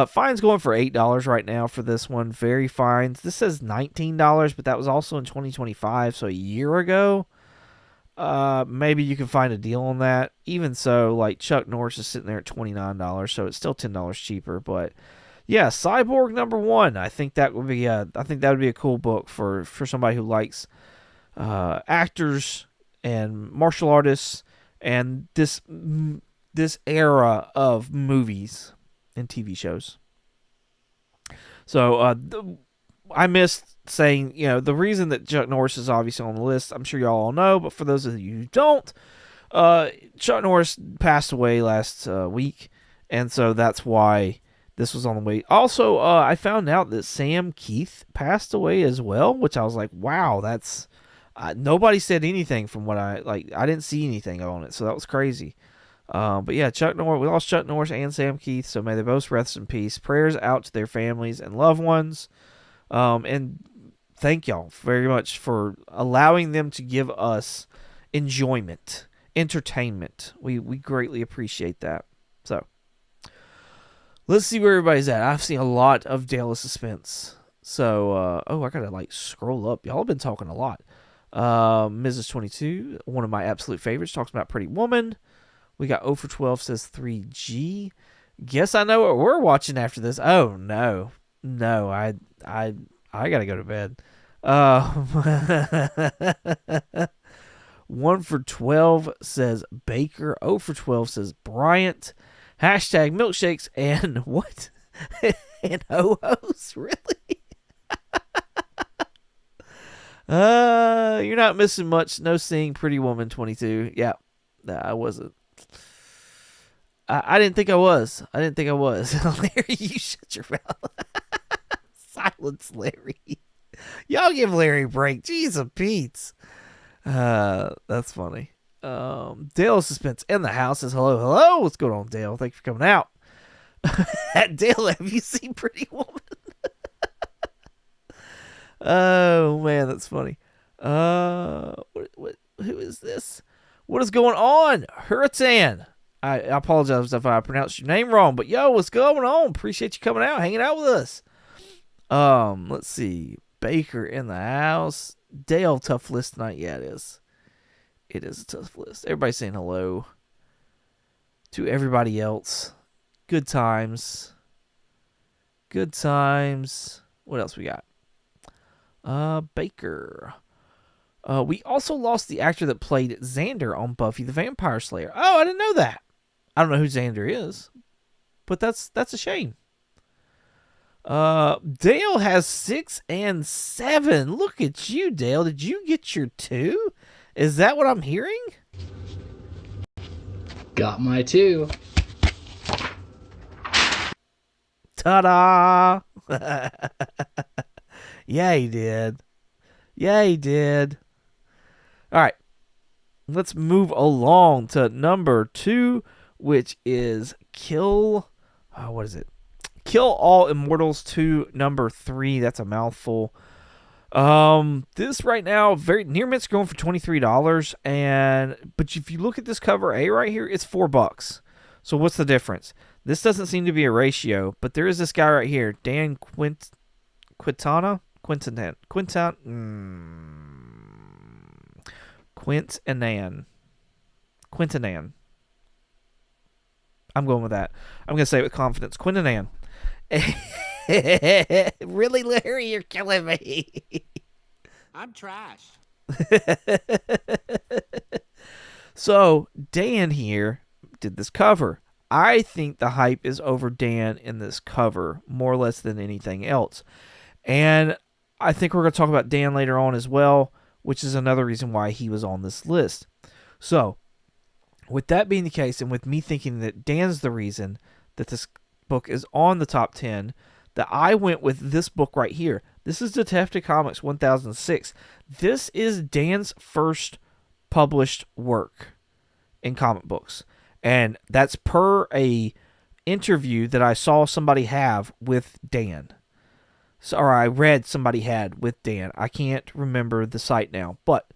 Fine's going for $8 right now for this one. Very fine. This says $19, but that was also in 2025, so a year ago. Maybe you can find a deal on that. Even so, like Chuck Norris is sitting there at $29, so it's still $10 cheaper. But yeah, Cyborg #1. I think that would be a cool book for somebody who likes actors and martial artists and this era of movies and TV shows. So I missed saying, the reason that Chuck Norris is obviously on the list, I'm sure y'all all know, but for those of you who don't, Chuck Norris passed away last week, and so that's why this was on the way. Also, I found out that Sam Keith passed away as well, which I was like, wow, that's... nobody said anything from what I didn't see anything on it, so that was crazy. But yeah, Chuck Norris, we lost Chuck Norris and Sam Keith, so may they both rest in peace. Prayers out to their families and loved ones. And thank y'all very much for allowing them to give us enjoyment, entertainment. We greatly appreciate that. So, let's see where everybody's at. I've seen a lot of Dale of Suspense. So, I gotta scroll up. Y'all have been talking a lot. Mrs. 22, one of my absolute favorites, talks about Pretty Woman. We got 0 for 12 says 3G. Guess I know what we're watching after this. Oh no, I gotta go to bed. 1 for 12 says Baker. 0 for 12 says Bryant. Hashtag milkshakes and what? And ho-hos, really? You're not missing much. No seeing Pretty Woman 22. Yeah, I wasn't. I didn't think I was. Larry, you shut your mouth. Silence, Larry. Y'all give Larry a break. Jeez, Pete's. That's funny. Dale of Suspense in the house says hello. What's going on, Dale? Thank you for coming out. Dale, have you seen Pretty Woman? Oh man, that's funny. Who is this? What is going on, Hurricane? I apologize if I pronounced your name wrong, but yo, what's going on? Appreciate you coming out, hanging out with us. Let's see. Baker in the house. Dale, tough list tonight. Yeah, it is. It is a tough list. Everybody saying hello to everybody else. Good times. What else we got? Baker. We also lost the actor that played Xander on Buffy the Vampire Slayer. Oh, I didn't know that. I don't know who Xander is, but that's a shame. Dale has 6 and 7. Look at you, Dale. Did you get your 2? Is that what I'm hearing? Got my 2. Ta-da! Yeah, he did. All right. Let's move along to number 2, which is Kill All Immortals 2, number 3. That's a mouthful. This right now, very near mint's going for $23, but if you look at this cover A right here, it's $4. So what's the difference? This doesn't seem to be a ratio, but there is this guy right here, Dan Quintanan. I'm going with that. I'm going to say it with confidence. Quintanan. Really, Larry? You're killing me. I'm trash. So, Dan here did this cover. I think the hype is over Dan in this cover, more or less than anything else. And I think we're going to talk about Dan later on as well, which is another reason why he was on this list. So, with that being the case, and with me thinking that Dan's the reason that this book is on the top 10, that I went with this book right here. This is Detective Comics 1006. This is Dan's first published work in comic books. And that's per a interview that I saw somebody have with Dan. So, or I read somebody had with Dan. I can't remember the site now, but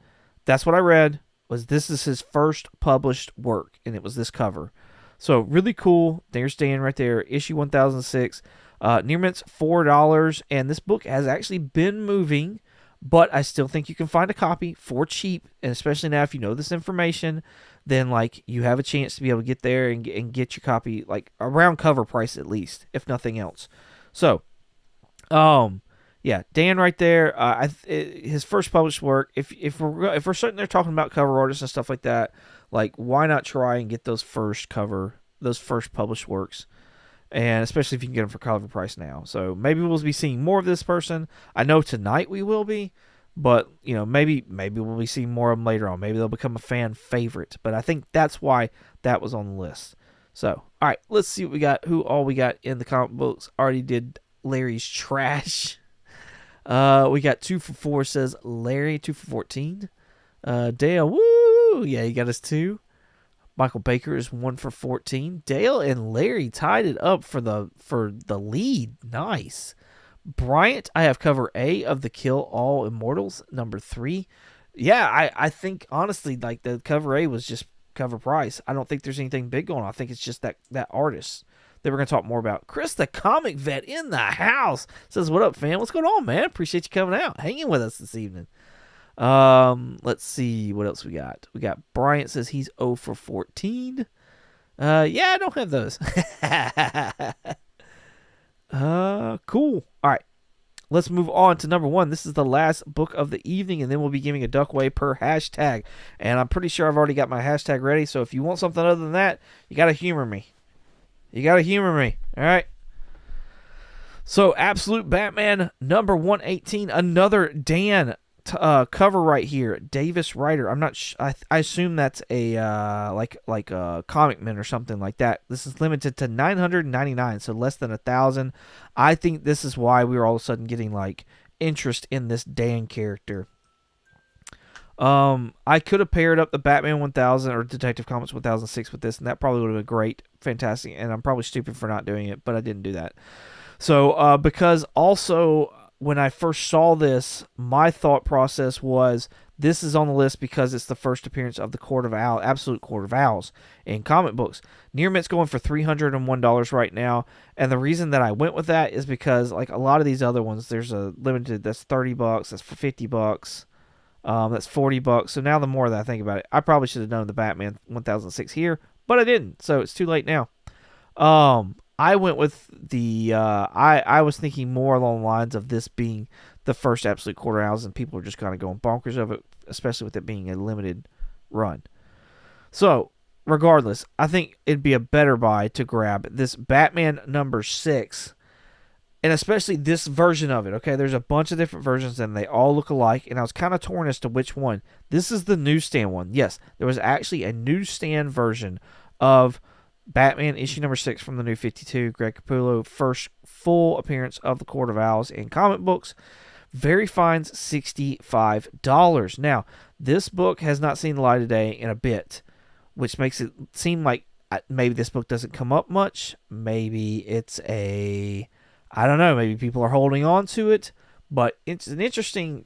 that's what I read. Was this is his first published work, and it was this cover. So really cool. There's Dan right there, issue 1006. Near mint's $4, and this book has actually been moving, but I still think you can find a copy for cheap, and especially now if you know this information, then like you have a chance to be able to get there and get your copy like around cover price at least, if nothing else. So, yeah, Dan right there. His first published work. If we're sitting there talking about cover artists and stuff like that, like why not try and get those first published works, and especially if you can get them for CovrPrice now. So maybe we'll be seeing more of this person. I know tonight we will be, but maybe we'll be seeing more of them later on. Maybe they'll become a fan favorite. But I think that's why that was on the list. So all right, let's see what we got. Who all we got in the comic books? Already did Larry's trash. We got 2 for 4, says Larry. 2 for 14. Dale, woo! Yeah, he got us 2. Michael Baker is 1 for 14. Dale and Larry tied it up for the lead. Nice. Bryant, I have cover A of the Kill All Immortals, number 3. Yeah, I think honestly, like the cover A was just CovrPrice. I don't think there's anything big going on. I think it's just that artist that we're going to talk more about. Chris, the comic vet in the house, says, what up, fam? What's going on, man? Appreciate you coming out, hanging with us this evening. Let's see what else we got. We got Bryant says he's 0 for 14. Yeah, I don't have those. Cool. All right. Let's move on to number 1. This is the last book of the evening, and then we'll be giving a duck way per hashtag. And I'm pretty sure I've already got my hashtag ready, so if you want something other than that, you got to humor me. All right. So, Absolute Batman number 118, another Dan cover right here. Davis Writer. I'm not. I assume that's a like a Comic Man or something like that. This is limited to 999, so less than 1,000. I think this is why we were all of a sudden getting like interest in this Dan character. I could have paired up the Batman 1000 or Detective Comics 1006 with this, and that probably would have been great, fantastic. And I'm probably stupid for not doing it, but I didn't do that. So, because also when I first saw this, my thought process was this is on the list because it's the first appearance of the Absolute Court of Owls in comic books. Near Mint's going for $301 right now, and the reason that I went with that is because like a lot of these other ones, there's a limited that's $30, that's for $50. That's $40. So now the more that I think about it, I probably should have done the Batman 1006 here, but I didn't. So it's too late now. I went with the I was thinking more along the lines of this being the first Absolute Court of Owls, and people are just kind of going bonkers of it, especially with it being a limited run. So regardless, I think it'd be a better buy to grab this Batman number 6. And especially this version of it, okay? There's a bunch of different versions, and they all look alike, and I was kind of torn as to which one. This is the newsstand one. Yes, there was actually a newsstand version of Batman issue number 6 from the New 52. Greg Capullo, first full appearance of the Court of Owls in comic books. Very fines, $65. Now, this book has not seen the light of day in a bit, which makes it seem like maybe this book doesn't come up much. Maybe it's I don't know. Maybe people are holding on to it, but it's an interesting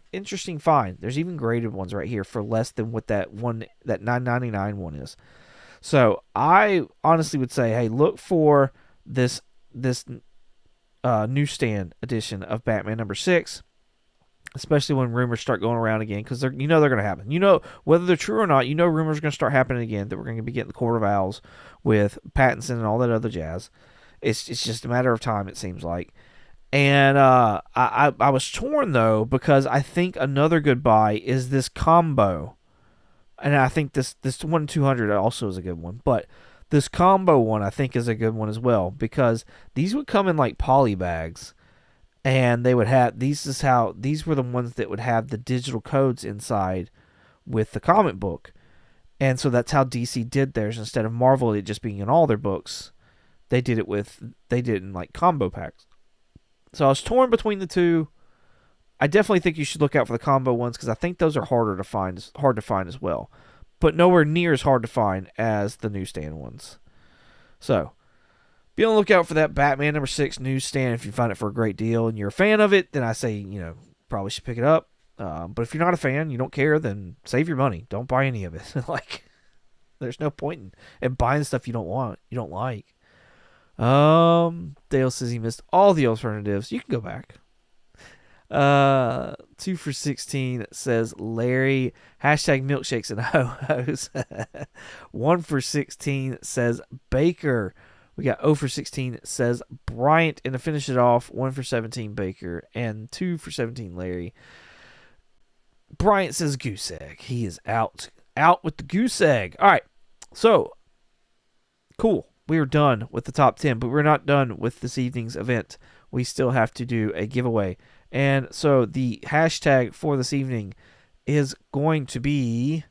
find. There's even graded ones right here for less than what that $9.99 one is. So I honestly would say, hey, look for this newsstand edition of Batman #6, especially when rumors start going around again, because they're going to happen. Whether they're true or not, rumors are going to start happening again that we're going to be getting the Court of Owls with Pattinson and all that other jazz. It's just a matter of time, it seems like. And I was torn, though, because I think another good buy is this combo. And I think this 1-200 also is a good one. But this combo one I think is a good one as well, because these would come in like poly bags. And they would have, these were the ones that would have the digital codes inside with the comic book. And so that's how DC did theirs. Instead of Marvel it just being in all their books, they did it in like combo packs. So I was torn between the two. I definitely think you should look out for the combo ones, because I think those are hard to find as well. But nowhere near as hard to find as the newsstand ones. So be on the lookout for that Batman #6 newsstand. If you find it for a great deal and you're a fan of it, then I say, probably should pick it up. But if you're not a fan, you don't care, then save your money. Don't buy any of it. There's no point in buying stuff you don't want, you don't like. Dale says he missed all the alternatives. You can go back. 2 for 16 says Larry, #milkshakes and ho-hos. 1 for 16 says Baker. We got 0 for 16 says Bryant. And to finish it off, 1 for 17 Baker and 2 for 17 Larry. Bryant says goose egg. He is out with the goose egg. All right, so cool. We are done with the top 10, but we're not done with this evening's event. We still have to do a giveaway. And so the hashtag for this evening is going to be,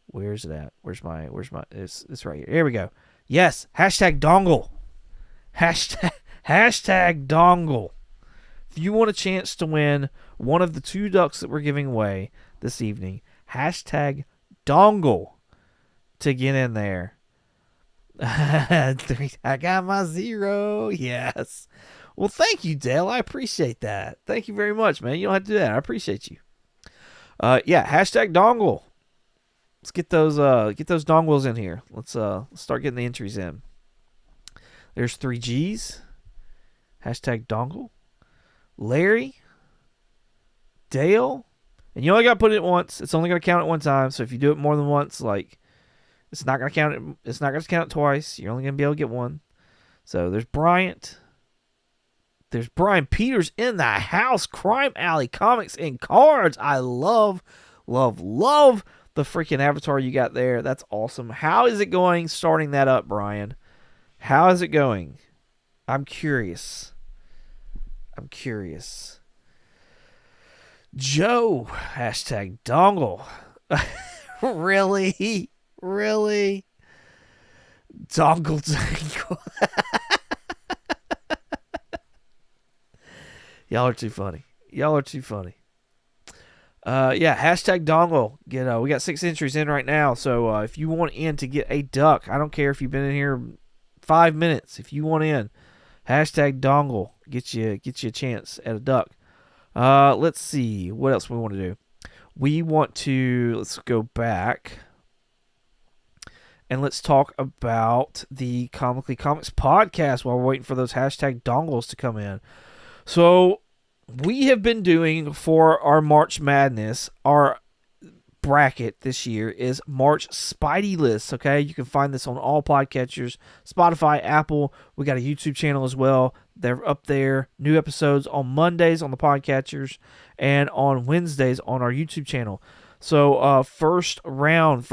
where's it at? Where's my, it's right here. Here we go. Yes, #dongle. Hashtag dongle. If you want a chance to win one of the 2 ducks that we're giving away this evening, #dongle to get in there. I got my 0. Yes. Well, thank you, Dale. I appreciate that. Thank you very much, man. You don't have to do that. I appreciate you. Yeah, #dongle. Let's get those dongles in here. Let's start getting the entries in. There's 3 G's. #dongle. Larry. Dale. And you only got to put it once. It's only going to count at one time. So if you do it more than once, it's not going to count it. It's not going to count it twice. You're only going to be able to get one. So there's Bryant. There's Brian Peters in the house. Crime Alley Comics and Cards. I love the freaking avatar you got there. That's awesome. How is it going starting that up, Brian? How is it going? I'm curious. Joe, #dongle. Really? Dongle dangle. Y'all are too funny. Yeah, #dongle. We got 6 entries in right now. So if you want in to get a duck, I don't care if you've been in here 5 minutes. If you want in, #dongle. Get you a chance at a duck. Let's see what else we want to do. Let's go back and let's talk about the Comically Comics podcast while we're waiting for those #dongles to come in. So we have been doing for our March Madness, our bracket this year is March Spidey List. Okay, you can find this on all podcatchers, Spotify, Apple. We got a YouTube channel as well. They're up there. New episodes on Mondays on the podcatchers and on Wednesdays on our YouTube channel. So first round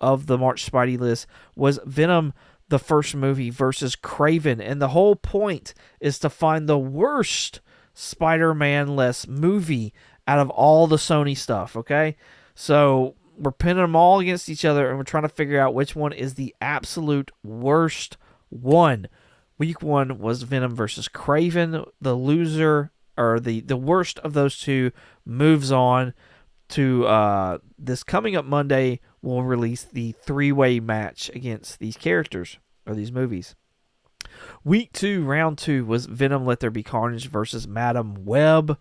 of the March Spidey List was Venom, the first movie, versus Craven. And the whole point is to find the worst Spider-Man-less movie out of all the Sony stuff, okay? So we're pinning them all against each other, and we're trying to figure out which one is the absolute worst one. Week 1 was Venom versus Craven. The loser, or the worst of those two, moves on to this coming up Monday. We'll release the 3-way match against these characters, or these movies. Week 2, round 2, was Venom Let There Be Carnage versus Madam Web.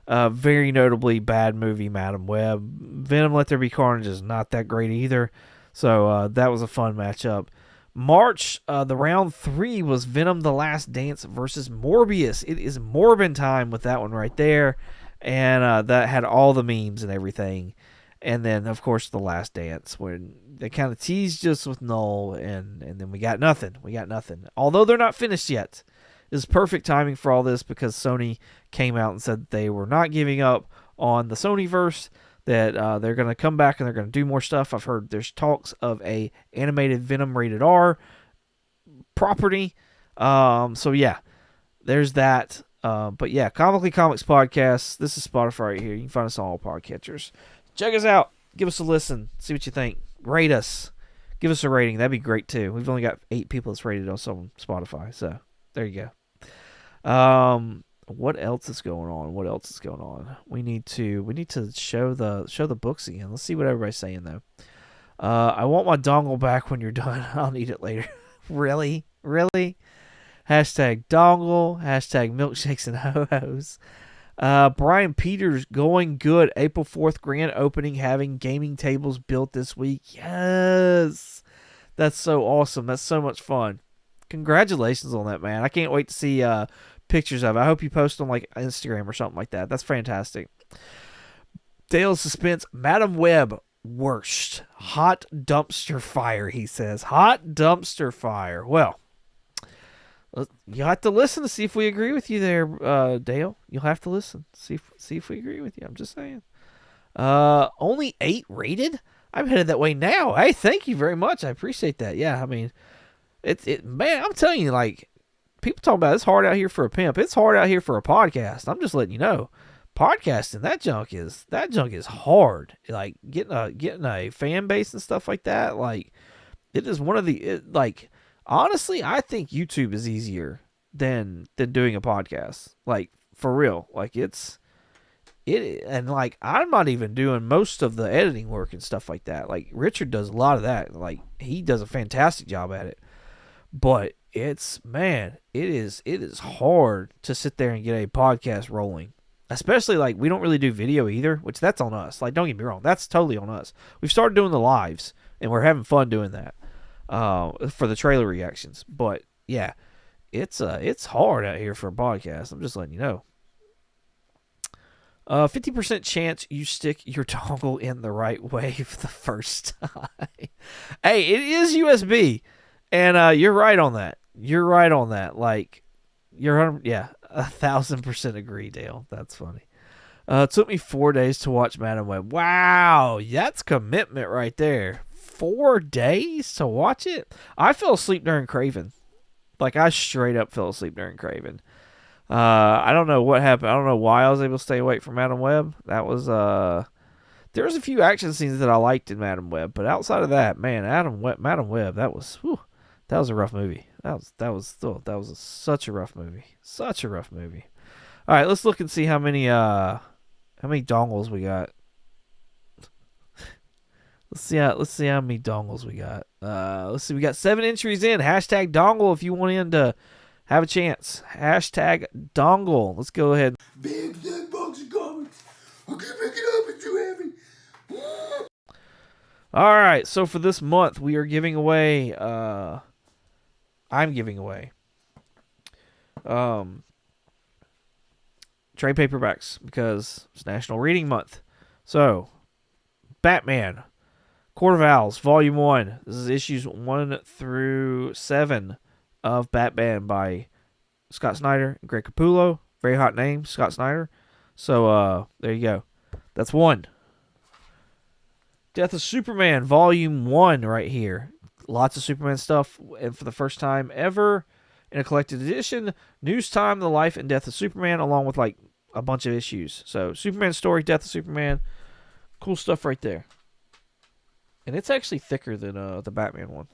Very notably bad movie, Madam Web. Venom Let There Be Carnage is not that great either. So that was a fun matchup. March, the round 3 was Venom: The Last Dance versus Morbius. It is Morbin time with that one right there. And that had all the memes and everything. And then, of course, The Last Dance, when they kind of teased us with Null, and then we got nothing. We got nothing. Although they're not finished yet. It's perfect timing for all this because Sony came out and said they were not giving up on the Sonyverse, that they're going to come back and they're going to do more stuff. I've heard there's talks of a animated Venom rated R property. So, yeah, there's that. But, yeah, Comically Comics Podcast. This is Spotify right here. You can find us on all podcatchers. Check us out. Give us a listen. See what you think. Rate us. Give us a rating. That'd be great, too. We've only got 8 people that's rated us on Spotify. So, there you go. What else is going on? We need to show the books again. Let's see what everybody's saying, though. I want my dongle back when you're done. I'll need it later. Really? Hashtag dongle. Hashtag milkshakes and ho-hos. Brian Peters, going good. April 4th grand opening, having gaming tables built this week. Yes. That's so awesome. That's so much fun. Congratulations on that, man. I can't wait to see pictures of it. I hope you post on like Instagram or something like that. That's fantastic. Dale's Suspense, Madam Web, worst. Hot dumpster fire, he says. Hot dumpster fire. Well, you have to listen to see if we agree with you there, Dale. You'll have to listen. See if we agree with you. I'm just saying. Only 8 rated? I'm headed that way now. Hey, thank you very much. I appreciate that. Yeah, I mean, man, I'm telling you, like, people talk about it's hard out here for a pimp. It's hard out here for a podcast. I'm just letting you know. Podcasting, that junk is hard. Like getting a fan base and stuff like that. Like, it is one of the like, honestly, I think YouTube is easier than doing a podcast. Like, for real. Like, and like, I'm not even doing most of the editing work and stuff like that. Like, Richard does a lot of that. Like, he does a fantastic job at it. But it is hard to sit there and get a podcast rolling. Especially, like, we don't really do video either, which that's on us. Like, don't get me wrong, that's totally on us. We've started doing the lives, and we're having fun doing that for the trailer reactions. But, yeah, it's hard out here for a podcast. I'm just letting you know. 50% chance you stick your dongle in the right way for the first time. Hey, it is USB, and you're right on that. Like, yeah, 1,000% agree, Dale. That's funny. It took me 4 days to watch Madam Web. Wow, that's commitment right there. 4 days to watch it? I fell asleep during Craven. Like, I straight up fell asleep during Craven. I don't know what happened. I don't know why I was able to stay awake from Madam Web. That was there was a few action scenes that I liked in Madam Web, but outside of that, man, Madam Web, that was a rough movie. That was such a rough movie. Such a rough movie. All right, let's look and see how many dongles we got. Let's see how many dongles we got. Let's see, we got 7 entries in. Hashtag dongle if you want in to have a chance. Hashtag dongle. Let's go ahead. Big thick box of comics. I can pick it up if you're heavy. All right, so for this month, we are giving away. I'm giving away trade paperbacks because it's National Reading Month. So, Batman, Court of Owls, Volume 1. This is issues 1 through 7 of Batman by Scott Snyder and Greg Capullo. Very hot name, Scott Snyder. So, there you go. That's 1. Death of Superman, Volume 1 right here. Lots of Superman stuff, and for the first time ever in a collected edition, News Time, The Life and Death of Superman, along with like a bunch of issues. So, Superman story, Death of Superman, cool stuff right there. And it's actually thicker than the Batman one.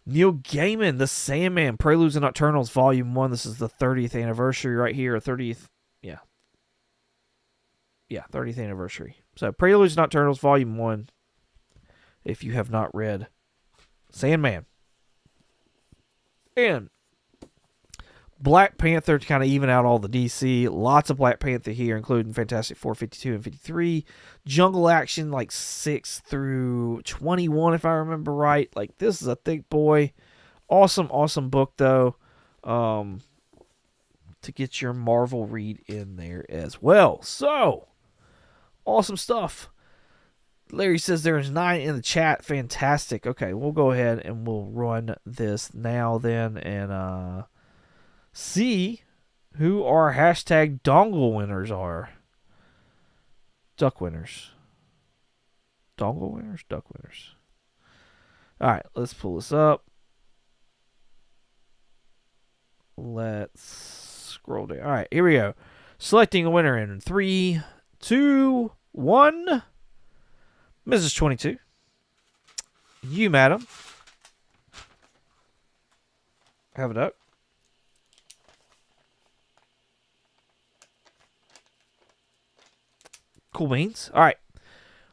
Neil Gaiman, The Sandman, Preludes and Nocturnals, Volume 1. This is the 30th anniversary right here. 30th, yeah. Yeah, 30th anniversary. So, Preludes and Nocturnals, Volume 1. If you have not read Sandman. And Black Panther to kind of even out all the DC. Lots of Black Panther here, including Fantastic Four 52 and 53. Jungle Action, like 6 through 21, if I remember right. Like, this is a thick boy. Awesome, awesome book, though. To get your Marvel read in there as well. So, awesome stuff. Larry says there's 9 in the chat. Fantastic. Okay, we'll go ahead and we'll run this now then and see who our hashtag dongle winners are. Duck winners. Dongle winners? Duck winners. Alright, let's pull this up. Let's scroll down. Alright, here we go. Selecting a winner in 3, 2, 1. Mrs. 22. You, madam. Have a duck. Cool beans. All right.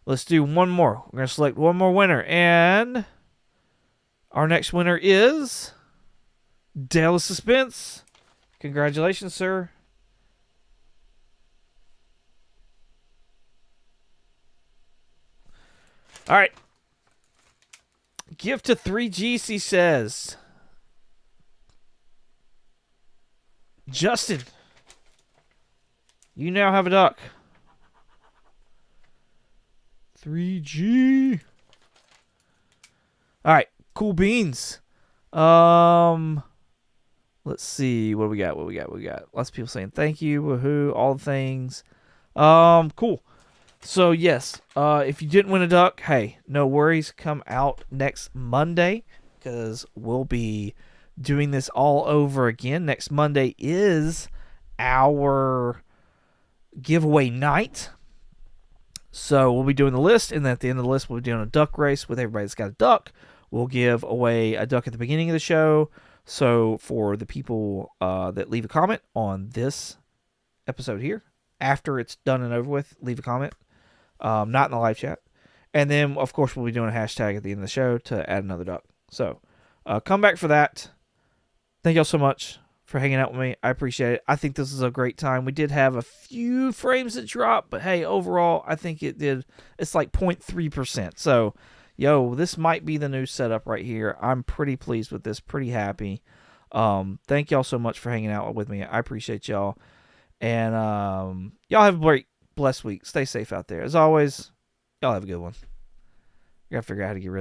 Let's do one more. We're going to select one more winner. And our next winner is Dale of Suspense. Congratulations, sir. All right. Gift to 3Gs, he says. Justin, you now have a duck. 3G. All right, cool beans. Let's see what we got. What we got. Lots of people saying thank you, woohoo, all the things. Cool. So yes, if you didn't win a duck, hey, no worries. Come out next Monday because we'll be doing this all over again. Next Monday is our giveaway night. So we'll be doing the list, and then at the end of the list, we'll be doing a duck race with everybody that's got a duck. We'll give away a duck at the beginning of the show. So for the people that leave a comment on this episode here, after it's done and over with, leave a comment. Not in the live chat. And then, of course, we'll be doing a hashtag at the end of the show to add another duck. So come back for that. Thank y'all so much for hanging out with me. I appreciate it. I think this is a great time. We did have a few frames that dropped, but hey, overall, I think it did. It's like 0.3%. So, this might be the new setup right here. I'm pretty pleased with this. Pretty happy. Thank y'all so much for hanging out with me. I appreciate y'all. And y'all have a great, blessed week. Stay safe out there. As always, y'all have a good one. You gotta figure out how to get rid of